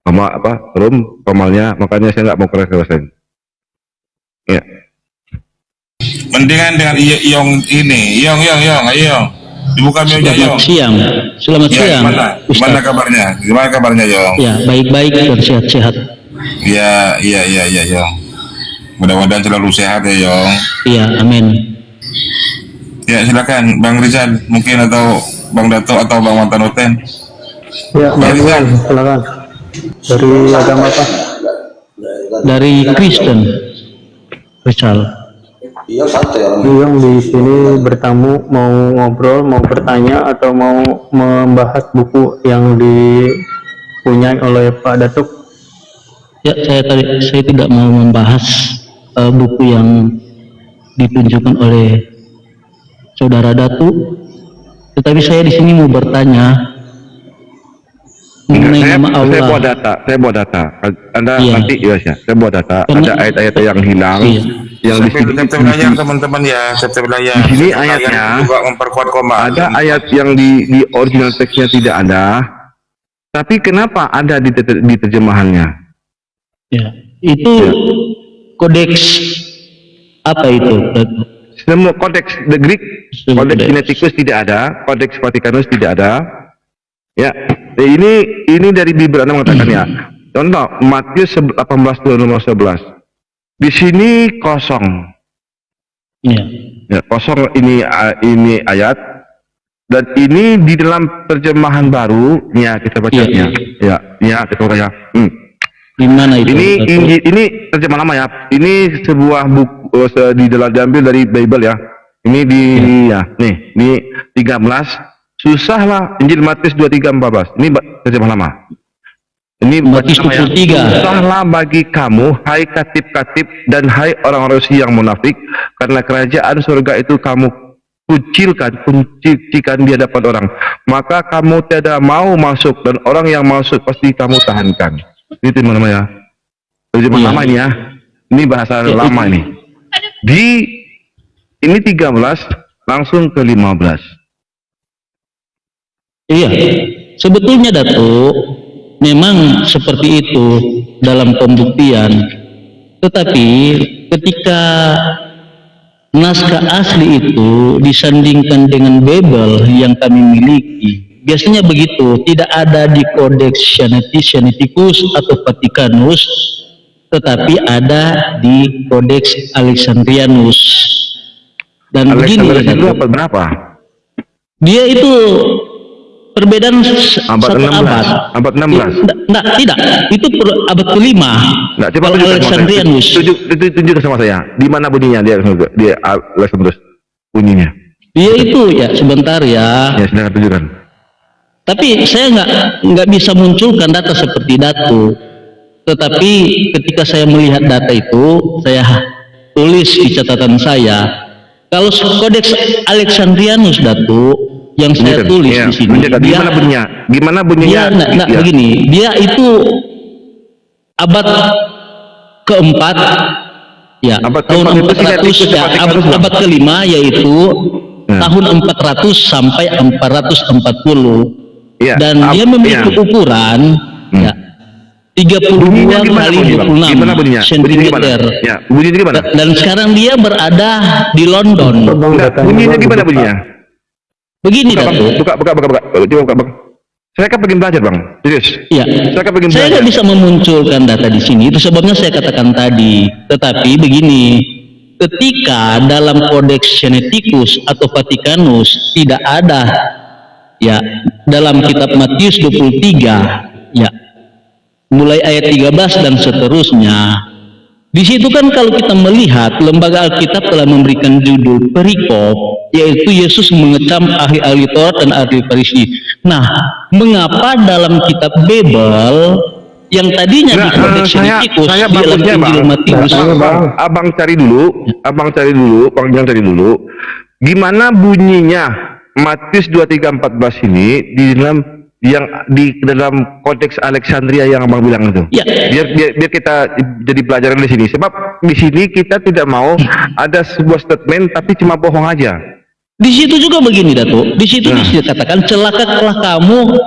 sama room formalnya, makanya saya nggak mau keras-kerasan. Ya. Mendingan dengan Iyong ini, Iyong, ayo. Dibuka meja Yong. Selamat siang. Gimana kabarnya Yong? Ya, baik-baik dan sehat-sehat. Iya Yong. Mudah-mudahan selalu sehat ya Yong. Iya, amin. Ya silakan Bang Rizal mungkin, atau Bang Dato atau Bang Mantanuten. Ya, Bang Rizal, silakan. Dari agama apa? Dari Kristen. Rizal. Iya santai ya. Yang di sini bertamu, mau ngobrol, mau bertanya, atau mau membahas buku yang dipunyai oleh Pak Datuk? Ya, saya tidak mau membahas buku yang ditunjukkan oleh Saudara Datuk, tetapi saya di sini mau bertanya, mengenai nama Allah. Saya bawa data. Anda Iya. nanti ya, saya bawa data. Karena- Ada ayat-ayat yang hilang, Iya. yang di sini. Setiap wilayah teman-teman ya, setiap wilayah. Di sini Setiap wilayah ayatnya, juga memperkuat koma. Ada ayat yang di original teksnya tidak ada, tapi kenapa ada di terjemahannya? Ya, itu kodeks apa itu? Semua kodeks the Greek, kodeks Sinaiticus tidak ada, kodeks Vatikanus tidak ada. Ya, ini dari Bibel Anda mengatakan ya. Contoh Matius 18 nomor 11. Di sini kosong. Ya. Ya, kosong ini ayat, dan ini di dalam terjemahan baru. Ya, kita bacanya. Ya, kita baca. Di mana itu? Ini terjemahan lama ya. Ini sebuah buku diambil dari Bible ya. Ini ini 13. Susah lah, Injil Matius 23:14. Ini terjemahan lama. Ini Matius 23. Susahlah bagi kamu, hai katib-katib dan hai orang-orang yang munafik, karena kerajaan surga itu kamu kuncikan di hadapan orang. Maka kamu tidak mau masuk, dan orang yang masuk pasti kamu tahankan. Itu namanya terjemahan lama ini ya. Ini bahasa lama ini. Ini 13 langsung ke 15. Iya, sebetulnya Datuk, memang seperti itu dalam pembuktian. Tetapi ketika naskah asli itu disandingkan dengan Bible yang kami miliki, biasanya begitu, tidak ada di Kodeks Sinaiticus atau Vatikanus, tetapi ada di Kodeks Alexandrianus. Dan begini, itu berapa? Dia itu perbedaan abad satu 16. abad. Abad 16. Tidak. Itu abad kelima. Nah, coba Kalau Alexandrianus. Tunjuk sama saya. Di mana bunyinya dia Alexandrianus bunyinya? Dia itu ya sebentar ya. Ya, silakan tunjukkan. Tapi saya nggak bisa munculkan data seperti Datu. Tetapi ketika saya melihat data itu, saya tulis di catatan saya. Kalau Kodeks Alexandrianus Datu yang saya tulis di sini, gimana bunyinya? Gimana bunyinya? Begini, dia itu abad keempat, ya, tahun 400, ya, abad kelima, yaitu tahun 400 sampai 440, dan dia memiliki ukuran, ya, 32 kali 26 cm. Ya, bunyinya gimana? Dan sekarang dia berada di London. Bunyinya gimana bunyinya? Begini Datuk. Buka. Coba buka, Bang. Saya kan pengen belajar, Bang. Serius. Iya. Saya nggak bisa memunculkan data di sini. Itu sebabnya saya katakan tadi. Tetapi begini, ketika dalam Kodeks Sinaiticus atau Vatikanus tidak ada, ya, dalam kitab Matius 23, ya, mulai ayat 13 dan seterusnya. Di situ kan kalau kita melihat, lembaga Alkitab telah memberikan judul perikop, yaitu Yesus mengecam ahli-ahli Taurat dan ahli Farisi. Nah, mengapa dalam kitab Bible yang tadinya di Kodeks Sinaiticus di dalam Injil Matius? Abang cari dulu, gimana bunyinya Matius 23:14 ini di dalam Kodeks Alexandria yang Abang bilang itu. Ya. Biar kita jadi pelajaran di sini. Sebab di sini kita tidak mau ada sebuah statement tapi cuma bohong aja. Di situ juga begini Datuk. Di situ dikatakan celakalah kamu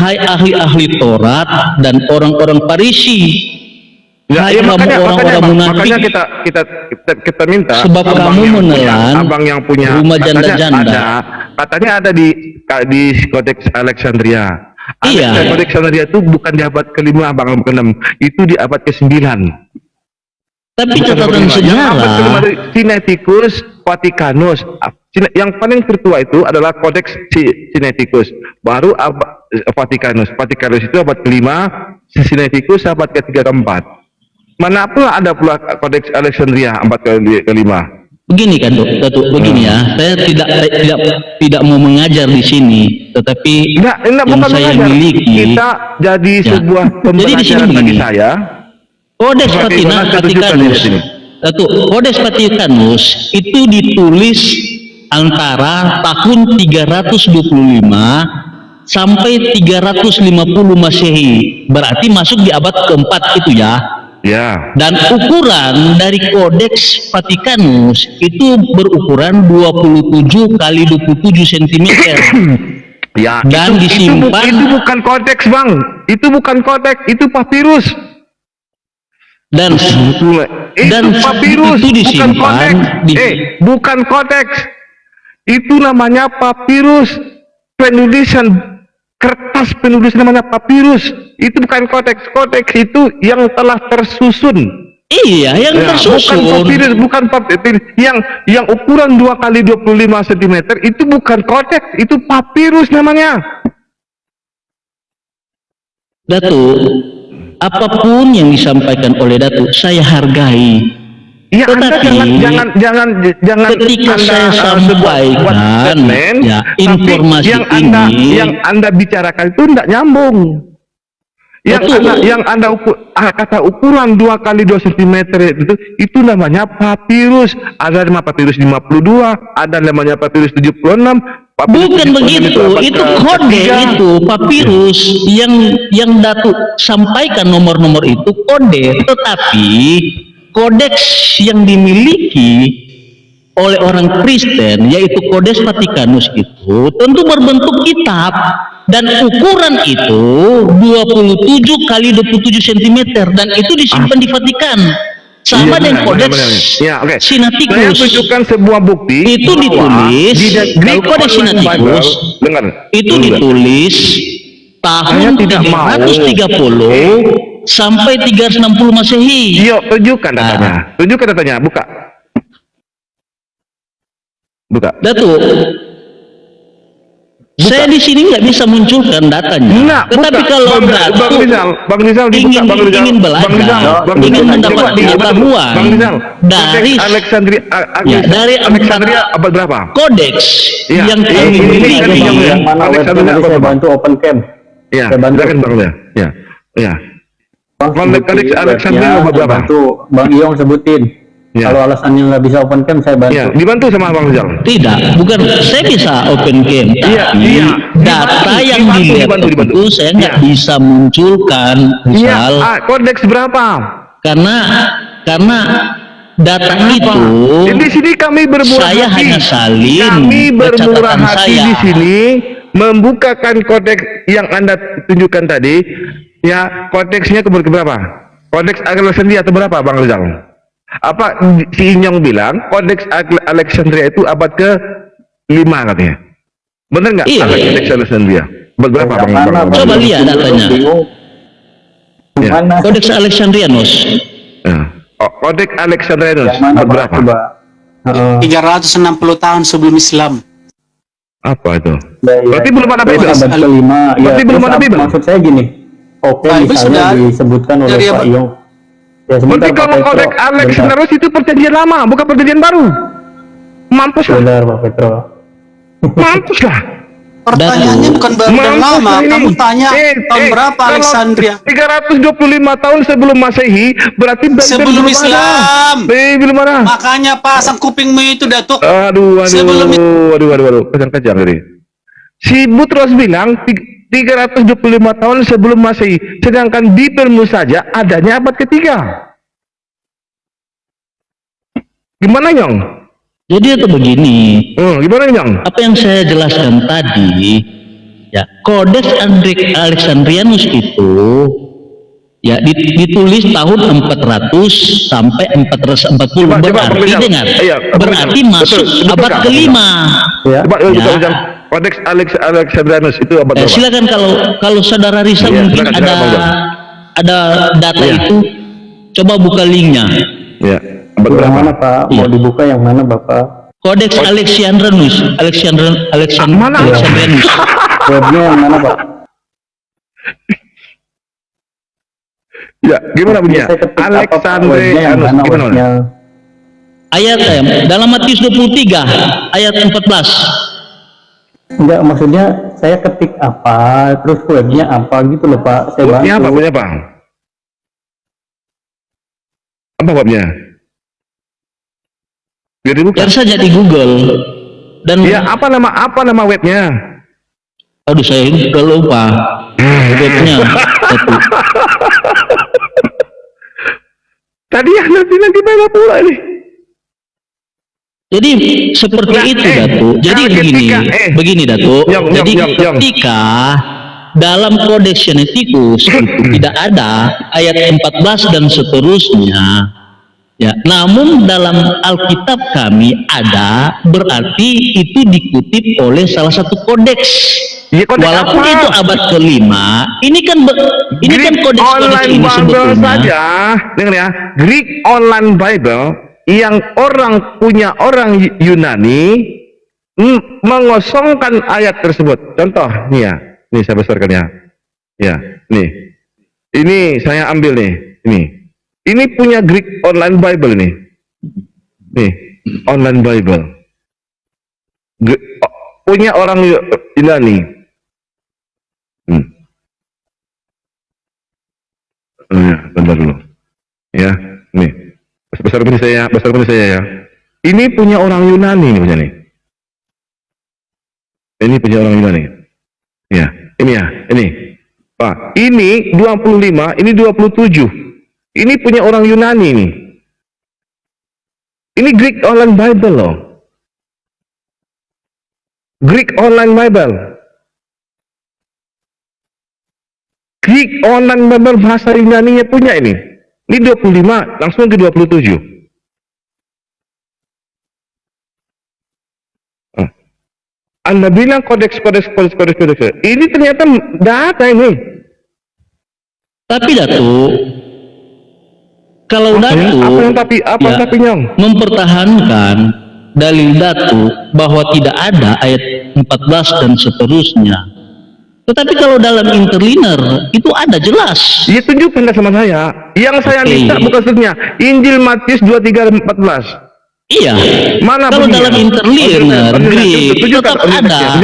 hai ahli-ahli Taurat dan orang-orang Farisi. Hai kamu orang-orang munafik. Makanya kita minta sebab kamu menelan abang yang punya rumah janda-janda. Katanya ada di Kodeks Alexandria. Iya. Kodeks Alexandria itu bukan di abad ke-5, Abang, ke-6. Itu di abad ke-9. Tapi catatan sejarah. Abad ke-5 Sinaiticus, Vatikanus. Yang paling tertua itu adalah Kodeks Sinaiticus. Baru Vatikanus. Vatikanus itu abad ke-5, Sinaiticus abad ke-3 ke-4. Mana pula ada pula Kodeks Alexandria abad ke-5. Begini kan Datuk, begini ya. Saya tidak mau mengajar di sini, tetapi yang saya miliki kita jadi sebuah pembelajaran bagi saya. Kodeks Vatikanus, Datuk, Kodeks Vatikanus itu ditulis antara tahun 325 sampai 350 Masehi. Berarti masuk di abad keempat itu ya. Ya. Dan ukuran dari Codex Vaticanus itu berukuran 27 kali 27 cm. Ya, dan disimpan. Itu bukan kodeks, Bang. Itu bukan kodeks, itu papirus. Dan papirus, itu bukan disimpan kodeks. Bukan kodeks. Itu namanya papirus. Penulisan kertas penulis namanya papirus. Itu bukan kodeks. Kodeks itu yang telah tersusun. Iya, yang tersusun. Bukan papirus, yang ukuran 2 kali 25 cm itu bukan kodeks, itu papirus namanya. Datuk, apapun yang disampaikan oleh Datuk saya hargai. Ya, tetapi jangan ketika Anda saya sampaikan ya, informasi yang Anda bicarakan itu tidak nyambung. Yang anda kata ukuran 2 kali 2 cm itu namanya papirus. Ada nama papirus 52, ada namanya papirus 76. Bukan begitu, itu kode itu papirus yang Datuk sampaikan nomor-nomor itu kode, tetapi kodeks yang dimiliki oleh orang Kristen yaitu Codex Vaticanus itu tentu berbentuk kitab. Dan ukuran itu 27 kali 27 cm dan itu disimpan di Vatikan. Sama dengan Codex Sinaiticus. Saya tunjukkan sebuah bukti. Itu ditulis di Codex Sinaiticus. Itu ditulis tahun 330 sampai 360 Masehi. Yuk, tunjukkan datanya. Tunjukkan datanya, buka. Datuk, saya di sini nggak bisa munculkan datanya. Tetapi kalau Datuk ingin belajar, ingin mendapat pengetahuan dari Alexandria abad berapa? Kodeks yang kami miliki. Yang mana webnya saya bantu open cam. Ya, saya bantu. Ya. Kodeks Alexandria abad berapa? Bantu Bang Iong sebutin. Ya. Kalau alasannya nggak bisa open cam, saya bantu. Ya, dibantu sama Bang Rizal. Tidak, bukan saya bisa open cam. Data yang dilihat itu saya nggak bisa munculkan. Misal, kodeks berapa? Karena data itu. Di sini kami bermurah saya hati. hanya salin. Kami bermurah hati saya. di sini membukakan kodeks yang Anda tunjukkan tadi. Ya, kodeksnya berapa? Kodeks Alexandria atau berapa, Bang Rizal? Apa si Inyong bilang Kodeks Alexandria itu abad ke-5 katanya. Benar nggak? Iya. Kodeks Alexandria. Berapa Bang? Coba lihat datanya. Ya. Kodeks Alexandrianus. Ya. Kodeks Alexandrianus berapa? 360 tahun sebelum Islam. Apa itu? Berarti belum ada Bible. Berarti belum ada Bible. Maksud saya gini. Oke, misalnya disebutkan oleh Pak Iong. Ya, berarti kalau Kodeks Alexandrianus itu perjanjian lama, bukan perjanjian baru. Mampus lah. Benar, Pak Petro. Mampus lah. Pertanyaannya bukan baru dan lama. Kamu tanya tahun berapa Alexandria? 325 tahun sebelum Masehi, berarti sebelum Islam. Belum ada. Makanya pasang kupingmu itu, Datuk. Aduh. Kejang-kejang tadi. Si Butros bilang 325 tahun sebelum Masehi, sedangkan Bibelmu saja adanya abad ketiga. Gimana, Nyong? Jadi itu begini. Gimana, Nyong? Apa yang saya jelaskan tadi, ya, Kodeks Alexandrianus itu ya ditulis tahun 400 sampai 440. Berarti masuk abad ke-5. Ya. Kodeks Alexandrianus itu abad berapa? Silakan kalau saudara Rizal mungkin ada data itu, coba buka linknya. Ya, abad berapa? Mana Pak? Mau dibuka yang mana Bapak? Kodeks Alexandrianus. Alexandrianus. Webnya yang mana Pak? Ya, gimana bunyinya? Alexandrianus gimana? Ayat dalam Matius 23 ayat 14. Enggak, maksudnya saya ketik apa, terus webnya apa gitu loh Pak. Saya bantu. Webnya apa? Apa webnya? Biar dibuka. Cari saja di Google. Dan ya, apa nama webnya? Aduh, saya udah lupa. Webnya satu. Tadi ya nanti mana pula nih. Jadi seperti itu Datuk. Jadi begini Datuk. Jadi ketika dalam kodeks Sinaiticus itu tidak ada ayat 14 dan seterusnya, ya. Namun dalam Alkitab kami ada, berarti itu dikutip oleh salah satu kodeks. Ya, kodeks walaupun apa? itu abad kelima. Ini kan kodeks ini sebetulnya saja. Dengar ya, Greek Online Bible yang punya orang Yunani mengosongkan ayat tersebut. Contoh nih ya, nih saya besarkan ya. Ya, nih. Ini saya ambil nih, ini punya Greek Online Bible nih. Nih, Online Bible. Punya orang Yunani. Ya, bentar dulu. Ya, nih. Besar saya ya. Ini punya orang Yunani nih, punya nih. Ini punya orang Yunani. Ya, ini. Pak, ini 25, ini 27. Ini punya orang Yunani nih. Ini Greek Online Bible loh. Greek Online Bible. Greek Online Bible bahasa Yunani-nya punya ini. Ini 25, langsung ke 27. Anda bilang kodeks. Ini ternyata data ini. Tapi Datuk, kalau Datuk mempertahankan dalil Datuk bahwa tidak ada ayat 14 dan seterusnya, tetapi kalau dalam interlinear itu ada jelas. Ya tunjukkan sama saya. Yang saya minta bukan sebenarnya Injil Matius 23:14. Iya. Mana kalau bunyinya? dalam interlinear Greek tetap ada.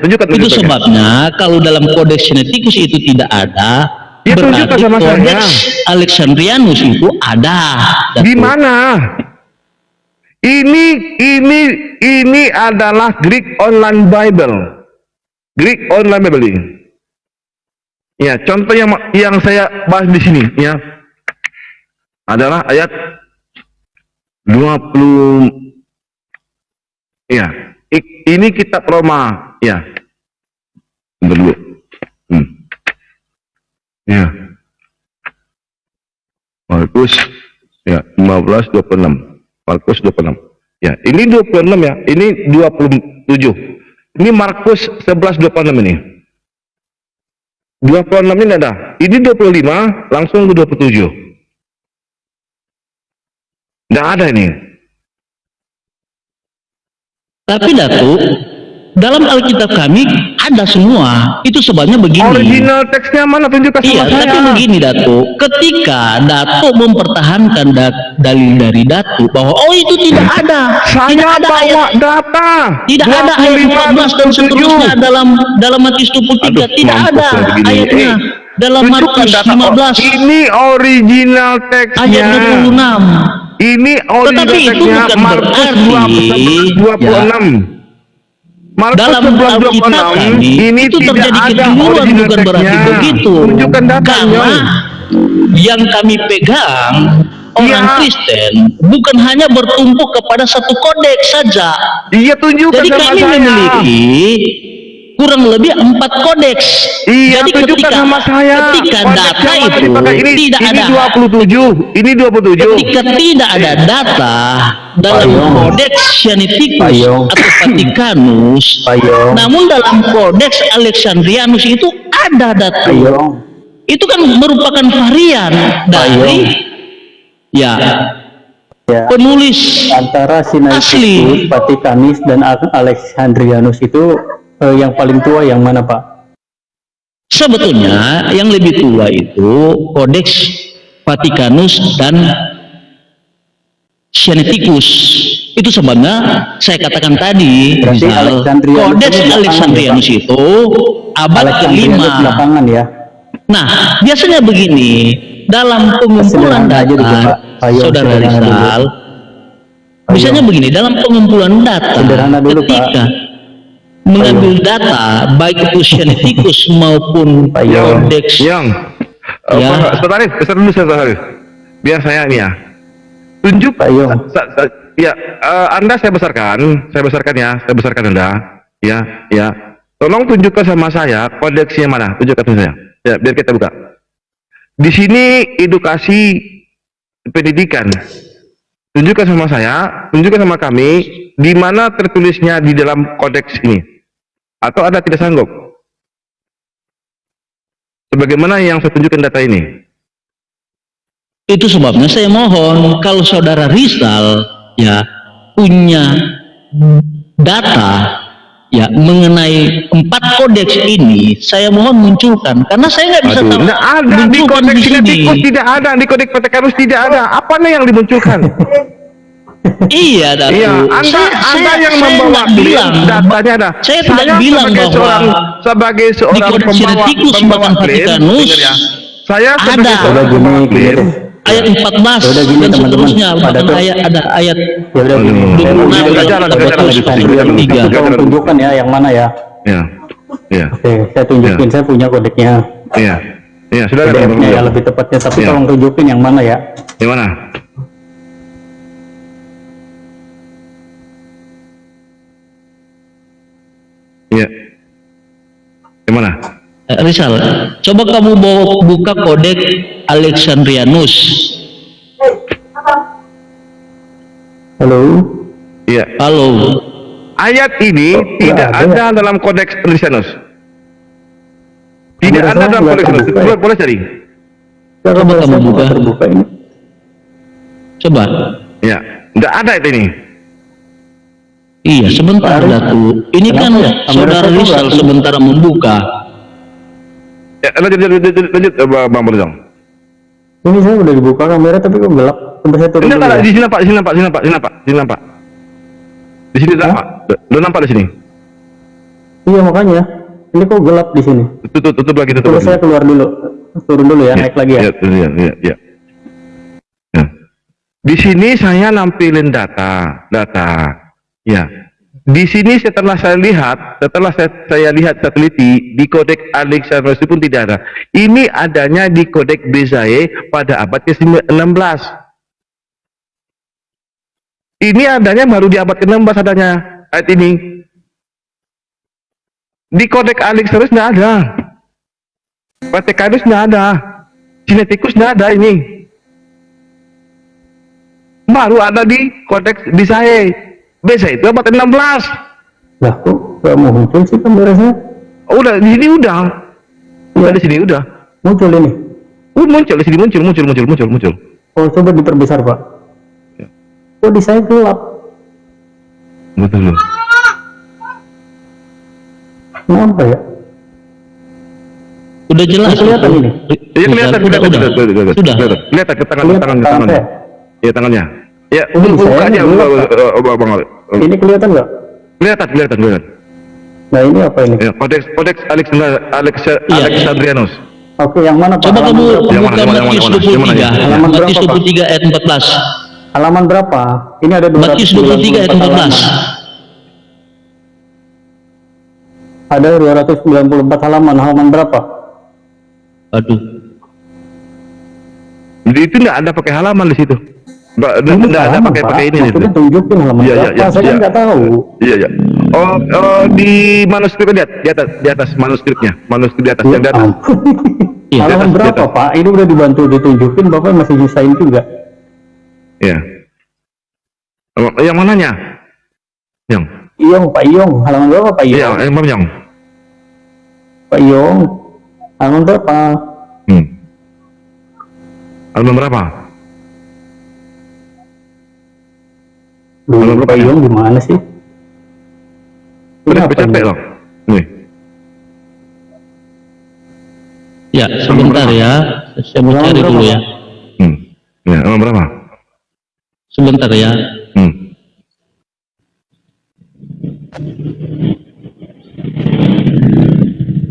Tunjukkan. Itu sebabnya kalau dalam kodeks Sinaiticus itu tidak ada, ya, berarti sama kodeks Alexandrianus itu ada. Di mana? Ini adalah Greek Online Bible. Greek Online Bible ini. Ya, contoh yang saya bahas di sini ya adalah ayat 20. Ya, ini kitab Roma ya. Bentar dulu. Ya. Markus ya 15:26. Markus 26. Ya, ini 26 ya. Ini 27. Ini Markus 11:26 ini. 26 ini ada. Ini 25 langsung ke 27. Nggak ada ini. Tapi Datuk, dalam Alkitab kami ada semua. Itu sebabnya begini. Original teksnya mana, tunjukkan sama saya. Tapi begini Datuk, ketika Datuk mempertahankan dalil dari Datuk bahwa itu tidak ada. Tidak ada ayat data. Tidak ada ayat 14 dan seterusnya dalam Matius 23. Tidak ada ayatnya. Dalam Markus 15. Ini original teksnya. Ayat 26. Ini original tetapi itu bukan berarti 26. Dalam Alkitab ini itu terjadi kekeliruan, bukan berarti begitu. Karena yang kami pegang orang Kristen bukan hanya bertumpu kepada satu kodeks saja. Iya, tunjukkan. Jadi kami memiliki kurang lebih 4 kodeks. Iya, jadi ketika data itu tidak ada, ini 27. Ketika tidak ada data dalam kodeks Sinaiticus atau Vatikanus, namun dalam kodeks Alexandrianus itu ada data. Itu kan merupakan varian dari penulis antara Sinaiticus, Vatikanus dan Alexandrianus itu yang paling tua yang mana, Pak? Sebetulnya yang lebih tua itu kodeks Vatikanus dan Sinaiticus. Itu sebabnya saya katakan tadi, misal kodeks Alexandrianus itu abad ke-5. Ya. Nah, biasanya begini, dalam pengumpulan data, Saudara Rizal, biasanya begini, dalam pengumpulan data, ketika mengambil data baik itu Sinaiticus maupun kodeks Sebentar dulu biar saya ini ya tunjuk ya Anda saya besarkan Anda ya tolong tunjukkan sama saya kodeksnya mana, tunjukkan sama saya ya biar kita buka di sini edukasi pendidikan, tunjukkan sama saya, tunjukkan sama kami di mana tertulisnya di dalam kodeks ini, atau Anda tidak sanggup sebagaimana yang saya tunjukkan data ini. Itu sebabnya saya mohon kalau saudara Rizal ya punya data ya mengenai 4 kodeks ini, saya mohon munculkan karena saya nggak bisa tahu. Tidak ada di kodeks Sinaiticus, tidak ada di kodeks Vatikanus, tidak ada. Apa nih yang dimunculkan? Iya, Datu. Iya, Anda yang membawa klaim datanya ada. Saya tidak bilang bahwa sebagai seorang pembawa klaim, dengar ya. Saya sebagai seorang pembawa klaim ayat 14 dan seterusnya, bahkan ada ayat 26 tunjukkan ya yang mana ya. Iya. Oke, saya tunjukin, saya punya kodeknya. Iya, sudah ada ya lebih tepatnya, tapi tolong tunjukin yang mana ya. Yang mana? Iya. Yang mana? Rizal, coba kamu buka kodeks Alexandrianus. Halo. Iya. Halo. Ayat ini tidak ada dalam kodeks Alexandrianus. Tidak ada dalam kodeks Alexandrianus. Boleh cari. Coba kamu buka. Terbuka ini. Coba. Ya, tidak ada itu ini. Iya, sebentar Datu. Ini kan saudara Rizal sebentar membuka. Ya, lanjut Bang Brodong. Ini saya udah dibuka kamera tapi kok gelap. Sampai saya turun. Ini di sini Pak, di sini nampak. Di sini nampak. Lo nampak di sini? Iya makanya. Ini kok gelap di sini. Tutup lagi. Coba saya keluar dulu. Turun dulu ya, naik lagi ya. Iya. Di sini saya nampilin data. Ya. Di sini setelah saya lihat teliti di kodeks Alexandrianus pun tidak ada. Ini adanya di kodeks Bezae pada abad ke-16. Ini adanya baru di abad ke-16 adanya ayat ini. Di kodeks Alexandrianus tidak ada. Vatikanus tidak ada. Sinaiticus tidak ada ini. Baru ada di kodeks Bezae. Bezae itu abad 16. Lah kok gak muncul sih kameranya? Udah di sini udah. Udah di sini udah. Muncul ini. Muncul di sini muncul. Oh, coba diperbesar, Pak. Ya. Oh, di saya gelap. Betul. Kenapa ya? Udah jelas. Kelihatan ini. Iya kelihatan. Sudah. Kelihatan ke tangannya. Iya tangannya. Ya, buka aja Bang. Ini kelihatan nggak? Kelihatan. Nah ini apa ini? Ya, kodeks Alexandrianus. Oke, yang mana Pak? Coba kamu buka Matius 23. Halaman Matius berapa, 23 ayat 14. Halaman berapa? Ini ada Matius 23 ayat 14. Ada 294 halaman. Halaman berapa? Aduh. Jadi itu nggak ada pakai halaman di situ. Nggak ada pakai ini. Maksudnya tunjukin halaman berapa? Saya kan nggak tahu. Iya. Oh, di manuskrip lihat di atas manuskripnya, manuskrip di atas yang di atas. Halaman berapa Pak? Ini udah dibantu ditunjukin, Bapak masih nyusahin juga. Iya. Yang mananya? Yang. Pak Iyong. Halaman berapa Pak Iyong? Iya, yang mana yang? Pak Iyong. Halaman berapa? Halaman berapa? Dulu Pak Iyong gimana sih? Udah capek loh. Nih. Ya, sebentar ya. Saya mau cari dulu ya. Ya, halaman berapa? Sebentar ya.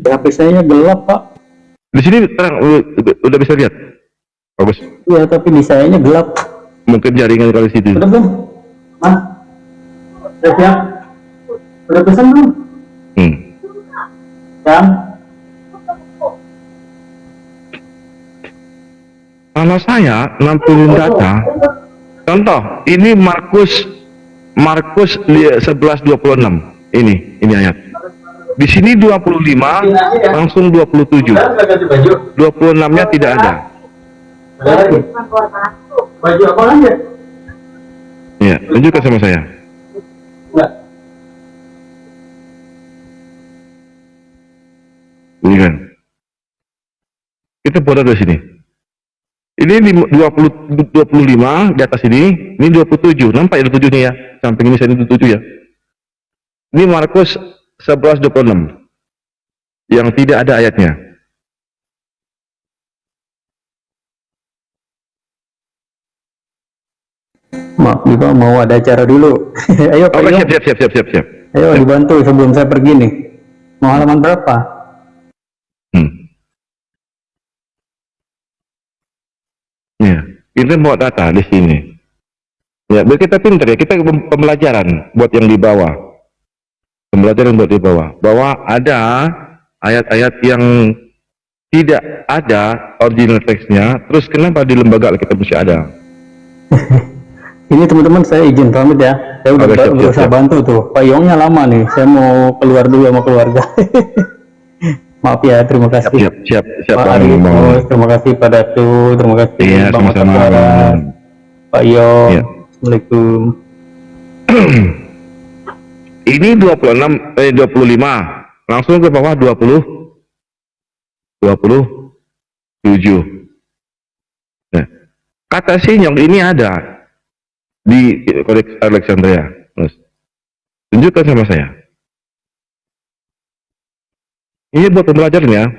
HP saya gelap Pak. Di sini terang, udah bisa lihat. Bagus. Iya, tapi di sayanya gelap. Mungkin jaringan kali situ. Udah belum? Udah siap? Udah pesan belum? Kalau saya nampilin data, contoh ini Markus 11:26 ini ayat. Di sini 25 langsung 27. 26-nya tidak ada. Baju apa lagi? Ya, tunjukkan sama saya. Ini kan. Kita buat dari sini. Ini di 25 di atas ini 27. Nampak ya 27 nih ya. Samping ini saya 27 ya. Ini Markus 11:26 yang tidak ada ayatnya. Maaf juga mau ada acara dulu. Ayo Pak Yong. Siap. Ayo dibantu sebelum saya pergi nih. Mau halaman berapa? Ya, kita buat data di sini. Ya, biar kita pintar ya. Kita pembelajaran buat yang di bawah. Pembelajaran buat di bawah. Bahwa ada ayat-ayat yang tidak ada original teksnya. Terus kenapa di lembaga kita mesti ada? Ini teman-teman saya izin pamit ya. Saya udah berusaha bantu tuh. Pak Yongnya lama nih. Saya mau keluar dulu sama keluarga. Maaf ya, terima kasih. Siap. Pak Arif, terima kasih Pak Datu, terima kasih Iya, Bang sama-sama. Pak Yong. Ya. Assalamualaikum. Ini 25. Langsung ke bawah 27. Nah, kata sinyong ini ada di Kodeks Alexandria. Tunjukkan sama saya. Ini buat pembelajaran ya.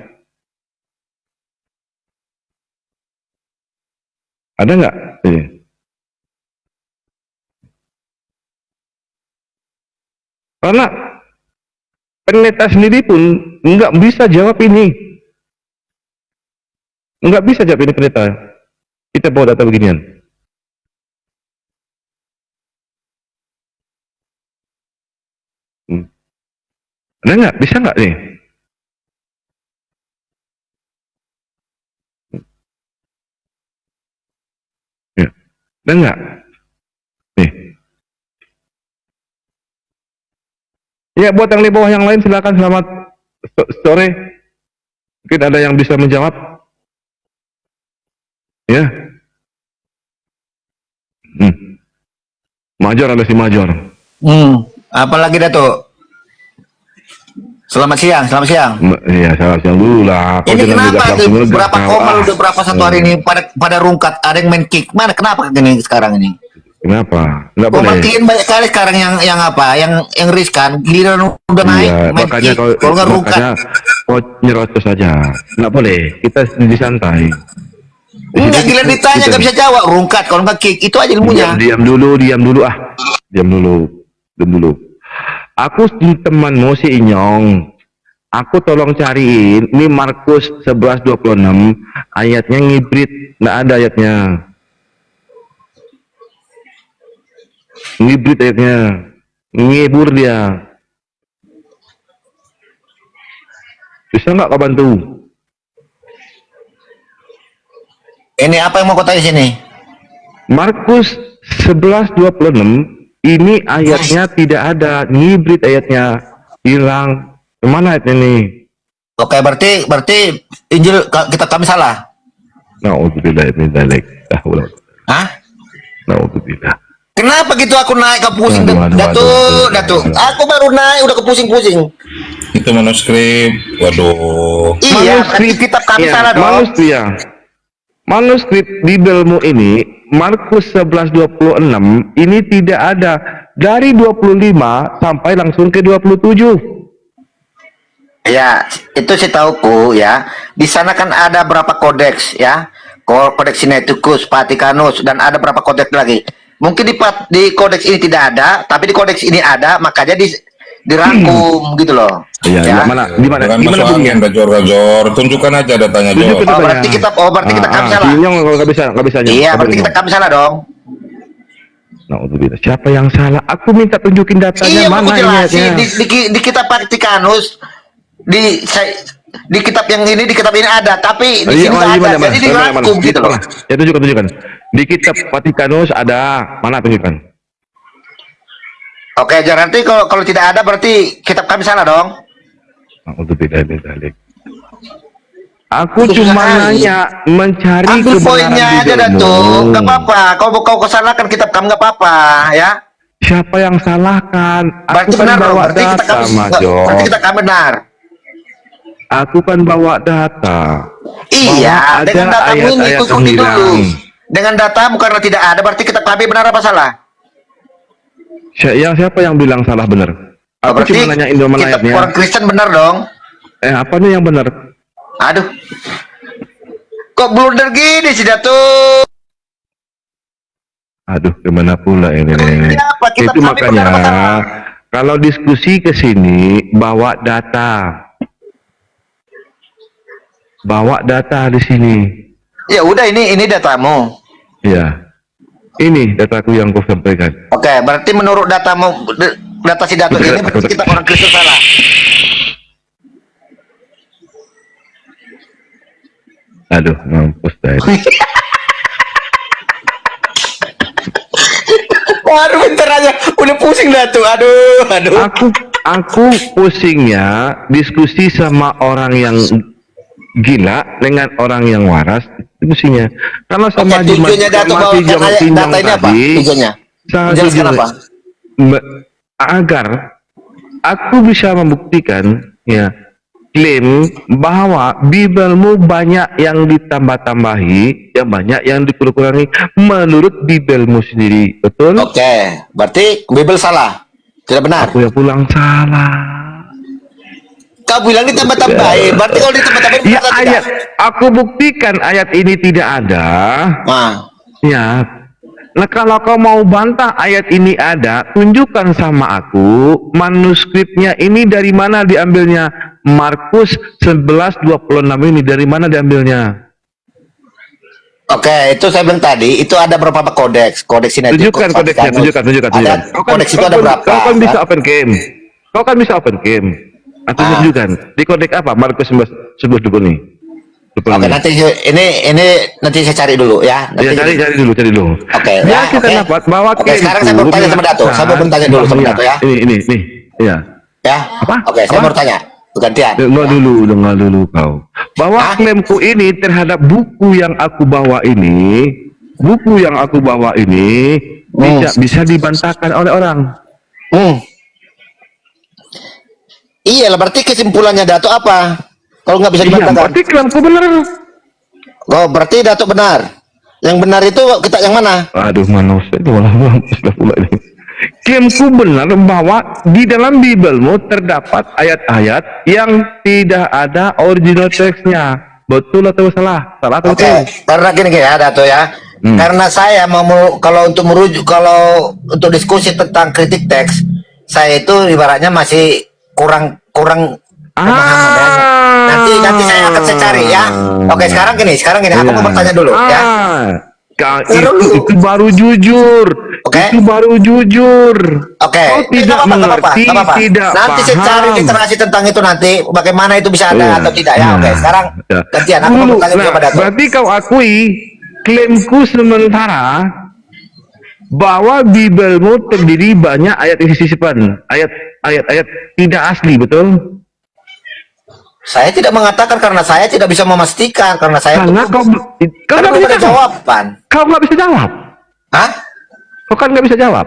Ada nggak? Ini. Karena pendeta sendiri pun nggak bisa jawab ini. Nggak bisa jawab ini pendeta. Kita bawa data beginian. Ada nggak? Bisa nggak nih? Ya. Ada nggak? Nih. Ya, buat yang di bawah yang lain silakan. Selamat sore. Mungkin ada yang bisa menjawab. Ya. Major ada si Major. Apalagi Dato? Selamat siang. Iya, selamat siang dulu lah. Ini kenapa berapa koma udah berapa satu hari ini pada rungkat, ada yang main kick. Mana kenapa gini sekarang ini? Kenapa? Nggak Koma boleh. kick banyak kali sekarang yang apa? Yang riskan, giliran udah naik main Makanya kick. Kalau nggak rungkat. kau nyerocos saja. Nggak boleh. Kita disantai. Enggak, giliran ditanya nggak bisa jawab, rungkat kalau nggak kick. Itu aja ilmunya. Diam dulu ah. Diam dulu. Aku temanmu si Inyong. Aku tolong cariin. Ini Markus 11:26. Ayatnya ngibrit. Nggak ada ayatnya. Ngibrit ayatnya. Ngibur dia. Bisa nggak kau bantu? Ini apa yang mau kau tanya sini? Markus 11:26. Ini ayatnya tidak ada, ngibrit ayatnya, hilang. Kemana ayat ini? Oke, berarti Injil kami salah. Na'udzubillah min dzalik. Hah? Na'udzubillah. Kenapa gitu aku naik ke pusing, Datuk? Aku baru naik udah ke pusing-pusing. Itu manuskrip. Waduh. Iya, kitab kami salah dong. Manuskrip Bibelmu ini Markus 11:26 ini tidak ada dari 25 sampai langsung ke 27. Ya, itu saya tahuku ya. Di sana kan ada berapa kodeks ya. Kodeks Sinaiticus, Vatikanus, dan ada berapa kodeks lagi. Mungkin di kodeks ini tidak ada, tapi di kodeks ini ada, makanya dirangkum gitu loh. Iya, ya. di mana bunyinya? Rajor, tunjukkan aja datanya, Jor. Berarti kita kami salah. Nggak bisa. Iya, berarti kami salah dong. Na'udzubillah. Siapa yang salah? Aku minta tunjukin datanya, iya, mana ini ayatnya? di kitab Vatikanus di kitab yang ini, di kitab ini ada, tapi di sini nggak ada. Jadi dirangkum gitu loh. Ya tunjukkan. Di kitab Vatikanus ada, mana tunjukkan? Oke, jangan nanti kalau tidak ada berarti kitab kami salah dong. Untuk tidak. Aku cuma nanya mencari ambil poinnya aja Datuk, nggak Bibelmu. apa-apa. Kau salahkan kitab kami nggak apa-apa ya. Siapa yang salahkan? Berarti Aku kan benar dong. bawa Berarti data, Mas Jo. berarti kita kami benar. Aku kan bawa data. Iya, Bahwa dengan ada data ini ayat-ayat ikuti yang dulu. hilang. Dengan datamu karena tidak ada, berarti kitab kami benar apa salah? Siapa yang bilang salah benar? Aku Berarti cuma nanya Indoman kitab ayatnya. orang Kristen benar dong. Apa nih yang benar? Aduh, kok blunder gini sih Datuk? Aduh, gimana pula ini? Siapa? Kitab Itu kami makanya benar apa salah? kalau diskusi ke sini bawa data. Bawa data di sini. Ya udah, ini datamu. Ya. Ini dataku yang kau sampaikan. Oke, berarti menurut datamu, data si Datuk ini berarti kita orang Kristen salah. Aduh, mampus dah. Waduh, bentar aja, udah pusing Datuk. Aduh. Aku pusingnya diskusi sama orang yang gila dengan orang yang waras, itu pusingnya. Kalau sama tujuannya Datuk bawakan data ini apa? Tujuannya? Jelaskan apa? Agar aku bisa membuktikan ya klaim bahwa Bibelmu banyak yang ditambah-tambahi, ya banyak yang dikurang-kurangi menurut Bibelmu sendiri, betul? Oke, berarti Bibel salah, tidak benar. Aku yang pulang salah. Kau bilang ditambah-tambahin, berarti kalau ditambah-tambahin Ya benar ayat, tidak? aku buktikan ayat ini tidak ada. Ya. Nah kalau kau mau bantah ayat ini ada, tunjukkan sama aku manuskripnya ini dari mana diambilnya. Markus 11:26 ini dari mana diambilnya? Oke, itu saya bilang tadi, itu ada berapa kodeks Sinaiticus. Tunjukkan kodeksnya, tunjukkan. Kodeks itu ada berapa? Kau kan bisa open game. Kau kan bisa open game. Aku tunjukkan. Di kodeks apa? Markus 11:26 nih. Oke, nanti nanti saya cari dulu ya. Ya, cari dulu. Oke, ya, kita dapat bahwa sekarang saya mau tanya sama Datuk. Saya mau bertanya dulu sama Datuk ya. Ini. Iya. Ya. Oke, saya mau tanya. Gantian. Dengar dulu kau. Bahwa klaimku ini terhadap buku yang aku bawa ini, bisa dibantahkan oleh orang. Iya lah, berarti kesimpulannya Datuk apa? Kalau nggak bisa dibantahkan. Berarti klaimku benar. Oh, berarti Datuk benar. Yang benar itu kita yang mana? Aduh, manusia itu malah sudah pula ini. Klaimku benar bahwa di dalam Bibelmu terdapat ayat-ayat yang tidak ada original teksnya. Betul atau salah? Salah atau betul? Karena gini ya Datuk ya. Karena saya mau kalau untuk diskusi tentang kritik teks, saya itu ibaratnya masih kurang pemahaman. Nanti saya akan cari ya. Oke, sekarang gini, aku mau bertanya dulu ya. Itu baru jujur. Itu baru jujur. Oke. Kau tidak mengerti, tidak nanti saya cari literasi tentang itu nanti, bagaimana itu bisa ada atau tidak ya. Oke, sekarang gantian aku mau bertanya kepada Datuk. Berarti kau akui klaimku sementara bahwa Bibelmu terdiri banyak ayat sisipan, ayat-ayat tidak asli, betul? Saya tidak mengatakan karena saya tidak bisa memastikan karena saya kau nggak bisa jawaban. Kau nggak bisa jawab. Hah? Kau kan nggak bisa jawab.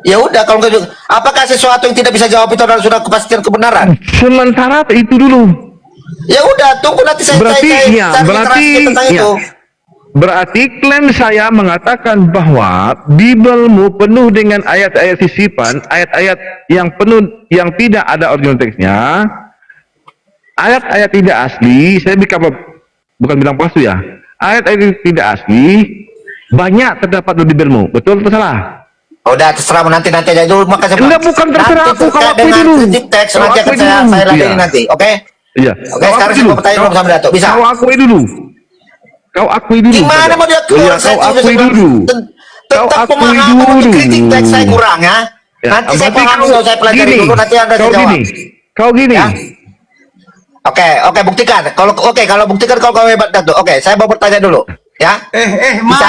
Ya udah, kalau nggak, apakah sesuatu yang tidak bisa jawab itu adalah sudah kepastian kebenaran? Sementara itu dulu. Ya udah, tunggu nanti saya cari tentang itu. Berarti klaim saya mengatakan bahwa Bibelmu penuh dengan ayat-ayat sisipan, ayat-ayat yang penuh yang tidak ada original teksnya. Ayat-ayat tidak asli, saya bukan bilang palsu ya. Ayat-ayat tidak asli banyak terdapat di Bibelmu, betul atau salah? Udah terserah nanti aja dulu, makanya enggak, bukan terserah aku, kalau aku dulu. Teks nanti akan saya ladeni nanti, oke? Iya. Oke, sekarang saya mau bertanya sama Datuk, bisa? Kau akui dulu. Gimana mau diakui? Kau akui dulu. Tentang pemahaman kritik teks saya kurang ya. Nanti saya pahami, saya pelajari dulu, nanti Anda saya jawab. Kau gini. Oke, buktikan. Kalau buktikan kalau hebat Dato. Oke, saya mau bertanya dulu, ya. Bisa?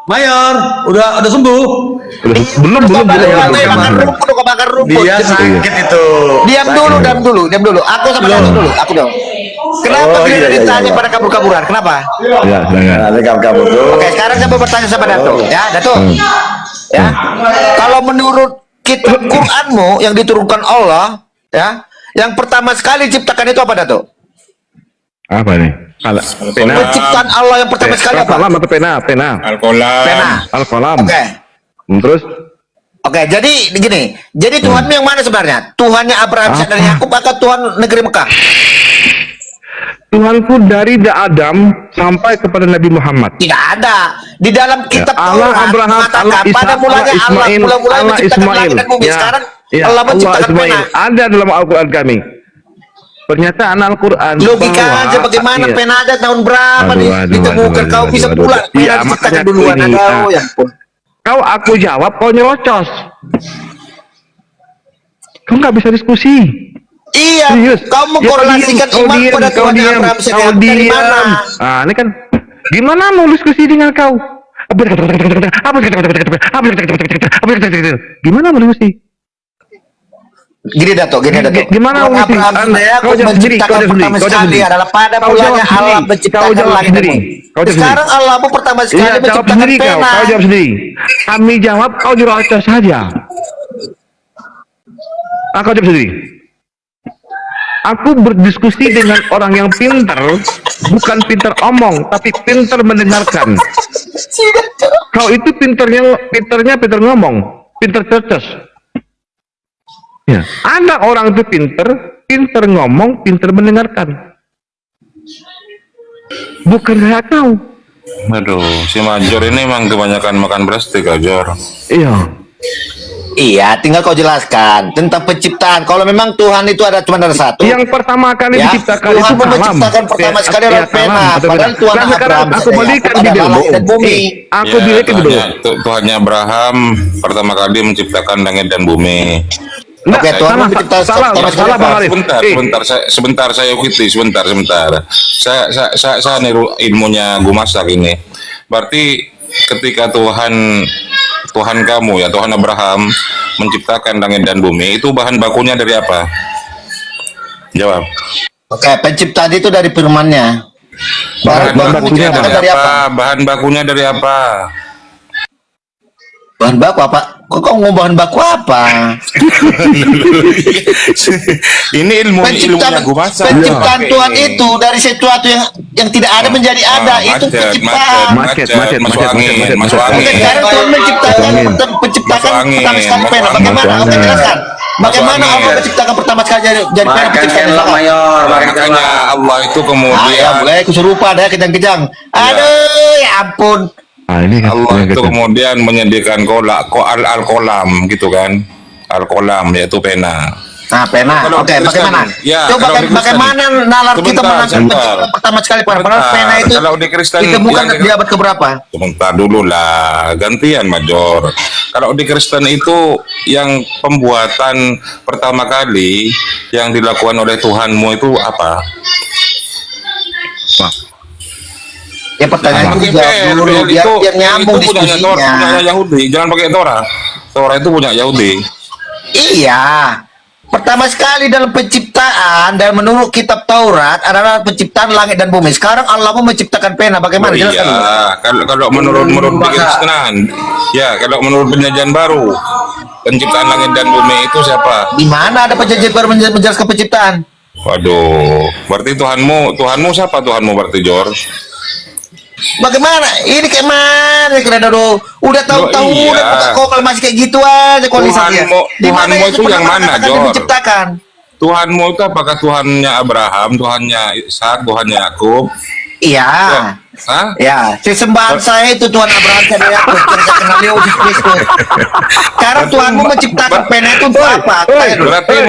Mayor, udah sembuh? Belum. Bakar rumput. Dia sakit itu. Diam dulu. Aku sama Dato dulu. Kenapa tidak ditanya pada kabur-kaburan? Kenapa? Ya, Kabur tuh. Oke, sekarang saya mau bertanya sama Dato. Ya, Dato. Ya. Kalau menurut kitab Qur'anmu yang diturunkan Allah, ya, yang pertama sekali diciptakan itu apa, Dato? Apa nih? Pena. Penciptaan Allah yang pertama sekali apa? Al-Qalam atau pena? Al-Qalam. Oke. Terus? Oke, jadi begini. Jadi Tuhanmu yang mana sebenarnya? Tuhannya Abraham, Ishak dan Yakub atau Tuhan negeri Mekah? Tuhanku dari Adam sampai kepada Nabi Muhammad. Tidak ada. Di dalam kitab Allah Taurat Abraham, mengatakan Allah Ishak, pada mulanya Allah Allah Ismail, mula-mulanya Allah menciptakan Ismail. langit dan bumi. Ya. Sekarang Ya, Allah menciptakan Ismail. pena. Ada dalam Al-Quran kami. Pernyataan Al-Quran. Logika aja bagaimana iya. pena ada tahun berapa ditemukan kau bisa pula pena diciptakan duluan. Ya ampun. Kau aku jawab, kau nyerocos. Kau nggak bisa diskusi. Iya, serius. kau mengkorelasikan iman pada Tuhan Abraham dari mana? Nah, ini kan gimana mau diskusi dengan kau? Gimana mau diskusi? Gini Dato. Gimana Tuhan Abraham kau jawab sendiri, menciptakan pertama sekali adalah pada mulanya Allah menciptakan langit dan bumi. Sekarang Allah pertama sekali menciptakan pena. Kau jawab sendiri. Kami jawab, kau nyerocos saja. Kau jawab sendiri. Aku berdiskusi dengan orang yang pintar, bukan pintar omong, tapi pintar mendengarkan. Kau itu pintar ngomong, pintar cerdas. Ya, ada orang itu pintar ngomong, pintar mendengarkan. Bukan kayak kau. Aduh, si Major ini emang kebanyakan makan berstik, Major. Iya, tinggal kau jelaskan tentang penciptaan. Kalau memang Tuhan itu cuma ada satu. Yang pertama kali diciptakan Tuhan itu kalam. menciptakan pertama sekali adalah pena. Padahal Tuhan Abraham aku balikan di langit dan bumi. Aku balikan dulu. Tuhannya Abraham pertama kali menciptakan langit dan bumi. Oke, Tuhan menciptakan salah Bang Arif. Sebentar saya ikuti sebentar. Saya niru ilmunya Gumasak ini. Berarti ketika Tuhan kamu ya, Tuhan Abraham menciptakan langit dan bumi, itu bahan bakunya dari apa? Jawab. Oke, penciptaan itu dari firman-Nya. Bahan bakunya dari apa? Bahan bakunya dari apa? Bahan baku apa? Kok ngomong bahan baku apa? Ini ilmunya Gumasak. Penciptaan Tuhan itu dari sesuatu yang tidak ada menjadi ada. Itu penciptaan. Masuk angin. Sekarang Tuhan menciptakan pertama sekali pena. Bagaimana? Oke, jelaskan. Bagaimana Allah menciptakan pertama sekali jadi pena? Makanya Allah itu kemudian boleh kesurupan ya, kejang-kejang. Aduh, ya ampun. Allah itu kemudian menyediakan al-kolam gitu kan, al-kolam yaitu pena. Nah, pena. Oke, bagaimana? Ya, coba bagaimana nalar kita menangkap pertama sekali pena itu? Kalau di Kristen ditemukan di abad keberapa? Sebentar dulu lah, gantian Major. Kalau di Kristen itu yang pembuatan pertama kali yang dilakukan oleh Tuhanmu itu apa? Ya pertanyaan itu dulu biar nyambung diskusinya. Punya Yahudi, jangan pakai Torah. Torah itu punya Yahudi. Iya. Pertama sekali dalam penciptaan dan menurut kitab Taurat adalah penciptaan langit dan bumi. Sekarang Allah mau menciptakan pena. Bagaimana? Jelaskan dulu. Kalau menurut Kristenan, ya kalau menurut perjanjian baru, penciptaan langit dan bumi itu siapa? Di mana ada perjanjian baru menjelaskan penciptaan? Waduh, berarti Tuhanmu siapa Tuhanmu berarti, Jor? Bagaimana? Ini kayak mana kira dulu? Udah tahu-tahu udah buka kokal masih kayak gitu aja kondisinya. Tuhanmu itu yang mana, Jor? Menciptakan. Tuhanmu itu apakah Tuhannya Abraham, Tuhannya Ishak, Tuhannya Yakub? Iya. Ya, sesembahan saya itu Tuhan Abraham dan Yakub yang saya kenal Yesus Kristus. Sekarang Tuhanmu menciptakan pena itu untuk apa? Berarti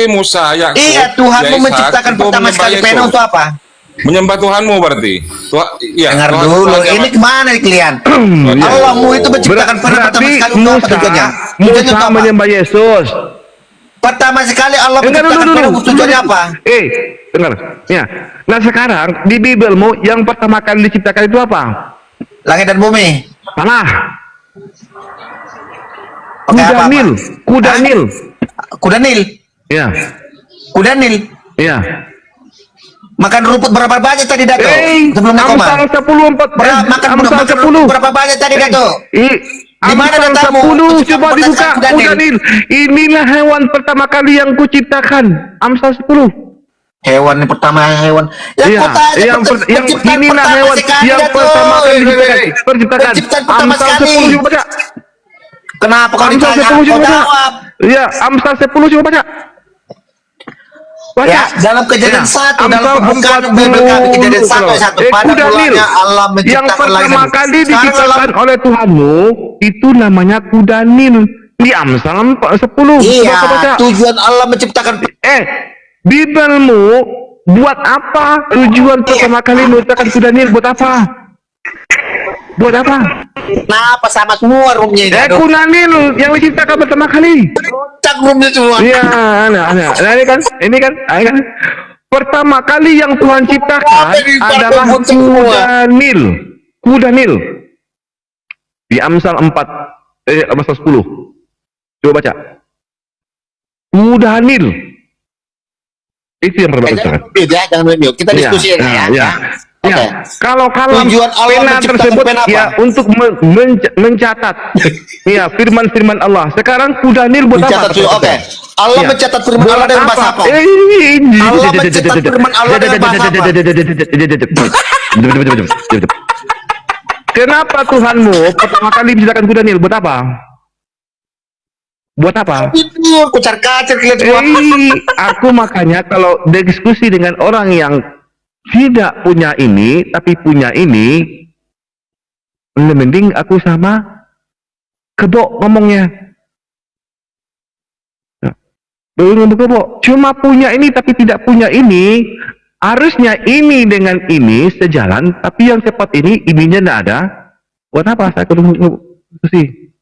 Musa, Yakub. Iya, Tuhanmu menciptakan pertama sekali pena untuk apa? Menyembah Tuhanmu berarti. Dengar dulu, ini kemana nih kalian? Allahmu itu menciptakan pena pertama sekali untuk apa tujuannya? Musa menyembah Yesus. Pertama sekali Allah Dengar menciptakan dulu. pena tujuannya apa? Dengar. Ya. Nah sekarang di Bibelmu yang pertama kali diciptakan itu apa? Langit dan bumi. Salah. Oke, Kuda apa? Nil. Kuda Hah? Nil. Kuda Nil. Ya. Kuda Nil. Ya. Makan rumput berapa banyak tadi, Dato? Sebelum koma. Amsal 10 Makan 10. rumput berapa banyak tadi, Dato? Di mana Amsal datamu? 10 coba dibuka Kuda Nil. Kuda Nil. Inilah hewan pertama kali yang kuciptakan. Amsal 10. Hewan yang pertama hewan. Iya, yang inilah hewan yang pertama kali diciptakan. Amsal 10 coba baca. Kenapa kau Amsal ditanya? 10 coba Kau baca. jawab. Iya, Amsal 10 coba baca. Baca. Ya, dalam kejadian satu, dalam Amsal pembukaan Bibel kami kejadian satu pada Kuda Nil. mulanya Allah Yang menciptakan langit pertama dan bumi. kali Sekarang diciptakan oleh Tuhanmu itu namanya Kuda Nil. Di Amsal 10. Iya, Coba baca. tujuan Allah menciptakan Bibelmu buat apa? Tujuan pertama kali menciptakan Kuda Nil buat apa? Buat apa? Kenapa sama semua roomnya ini? Kuda Nil yang diciptakan pertama kali. Cak roomnya semua. Iya, nah, ini kan, pertama kali yang Tuhan ciptakan adalah Kuda Nil. Kuda Nil. Di Amsal 4, Amsal 10. Coba baca. Kuda Nil. Itu yang pertama diciptakan. Jangan review. Kita diskusi ya. Ya, kalau tujuan Allah pena menciptakan tersebut pena apa? ya untuk mencatat ya firman-firman Allah. Sekarang Kuda Nil buat apa? Oke. Allah mencatat firman Allah dengan bahasa apa? Allah mencatat firman Allah dengan bahasa apa? Kenapa Tuhanmu pertama kali menciptakan Kuda Nil? Buat apa? Buat apa? Itu kucar-kacir Aku makanya kalau diskusi dengan orang yang tidak punya ini tapi punya ini, mending aku sama Kebo ngomongnya. Kebo cuma punya ini tapi tidak punya ini, harusnya ini dengan ini sejalan, tapi yang cepat ininya tidak ada. Buat apa saya diskusi?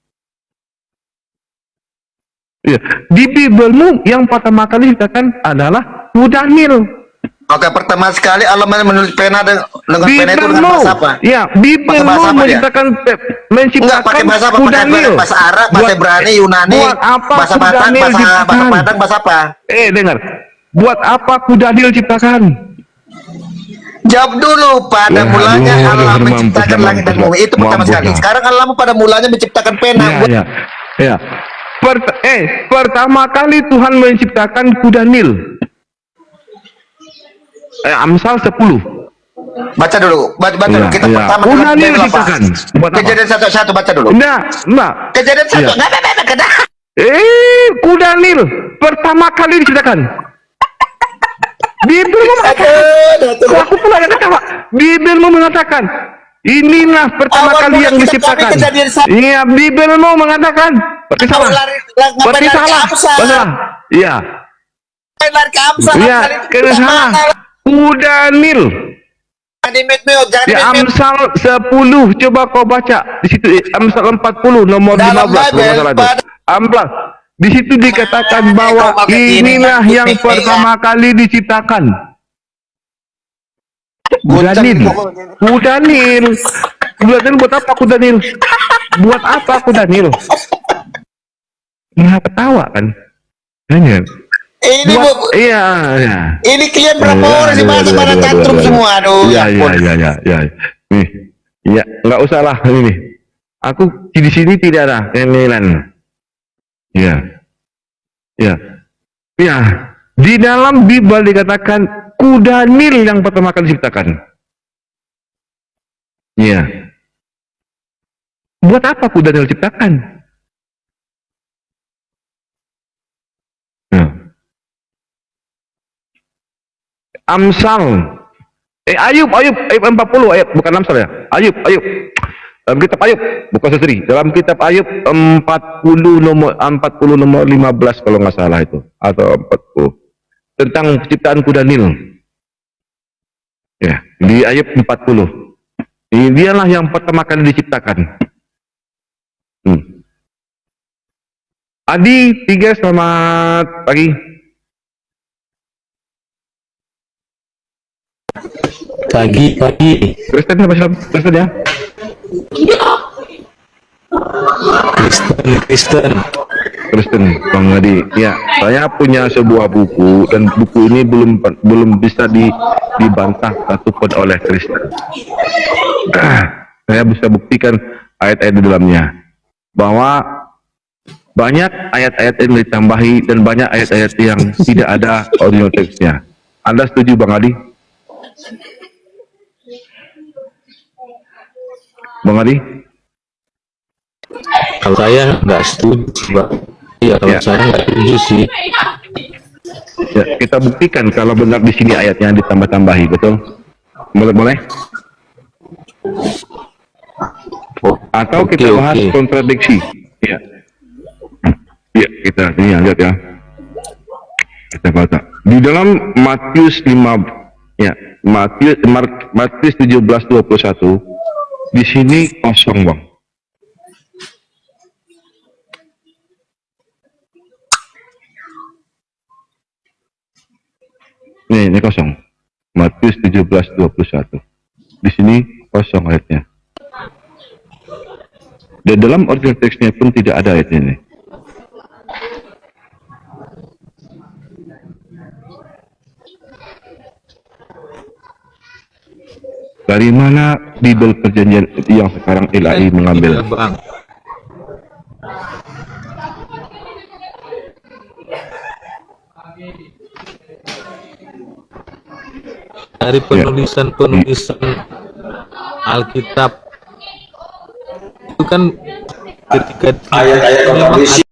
Ya, di Bibelmu yang pertama kali dikatakan adalah Kuda Nil. Oke, pertama sekali Allah menulis pena dengan pena itu dengan bahasa apa? Ya, Bibelmu menciptakan pakai bahasa apa? Kuda Nil. Bahasa Arab, bahasa Ibrani, Yunani, bahasa Batak, bahasa Padang, bahasa apa? Dengar. Buat apa Kuda Nil ciptakan? Jawab dulu. Pada mulanya Allah menciptakan langit dan bumi. Itu pertama sekali. Sekarang Allah pada mulanya menciptakan pena. Ya. Pertama kali Tuhan menciptakan Kuda Nil. Amsal 10. Baca dulu. Dulu. Kita pertama Kuda Nil diciptakan. Kejadian satu baca dulu. Enggak. Kejadian satu. Kuda Nil pertama kali diciptakan. Bibelmu mengatakan. Aku pula yang ketawa. Bibelmu mengatakan. Inilah pertama kali yang diciptakan. Iya, Bibelmu mengatakan. Berarti salah. Berarti salah. Iya. Iya, kena salah. Kuda Nil. Di Amsal 10 coba kau baca di situ. Amsal 40 nomor 15 Amsal di situ dikatakan bahwa inilah yang pertama kali diciptakan. Kuda Nil. Kuda Nil. Buat apa Kuda Nil? Buat apa Kuda Nil? Nggak ketawa kan? Hanya. Ini iya. Ini kalian berapa orang sih pada tantrum semua, aduh. Iya. Nih, ya nggak usah lah ini. Aku di sini tidak ada nilaian. Ya. Di dalam Bible dikatakan Kuda Nil yang pertama kali diciptakan. Iya. Buat apa Kuda Nil diciptakan? Amsal Ayub 40 ayat, bukan Amsal ya. Ayub dalam kitab Ayub, bukan seseri, dalam kitab Ayub 40 nomor 15 kalau nggak salah itu, atau 40 tentang penciptaan Kuda Nil ya, di Ayub 40. Ini dialah yang pertama kali diciptakan. Adi 3, selamat pagi. Pagi. Kristen apa Islam? Kristen ya? Kristen, Bang Adi. Ya, saya punya sebuah buku dan buku ini belum bisa dibantah satupun oleh Kristen. Saya bisa buktikan ayat-ayat di dalamnya bahwa banyak ayat-ayat yang ditambahi dan banyak ayat-ayat yang tidak ada original teksnya. Anda setuju Bang Adi? Bang Adi? Kalau saya nggak setuju, Pak. Iya, kalau saya nggak setuju sih. Ya, kita buktikan kalau benar di sini ayatnya ditambah-tambahi, betul? Boleh? Atau kita bahas kontradiksi? Ya. Ya, kita ini lihat ya. Kita baca. Di dalam Matius 5, ya, Matius 17:21, di sini kosong, Bang. Ini kosong. Matius 17:21. Di sini kosong ayatnya. Dan dalam original teksnya pun tidak ada ayat ini. Dari mana Bible Perjanjian yang sekarang LAI mengambil? Bang. Dari penulisan Alkitab itu kan ketika ayat-ayat kontradiksi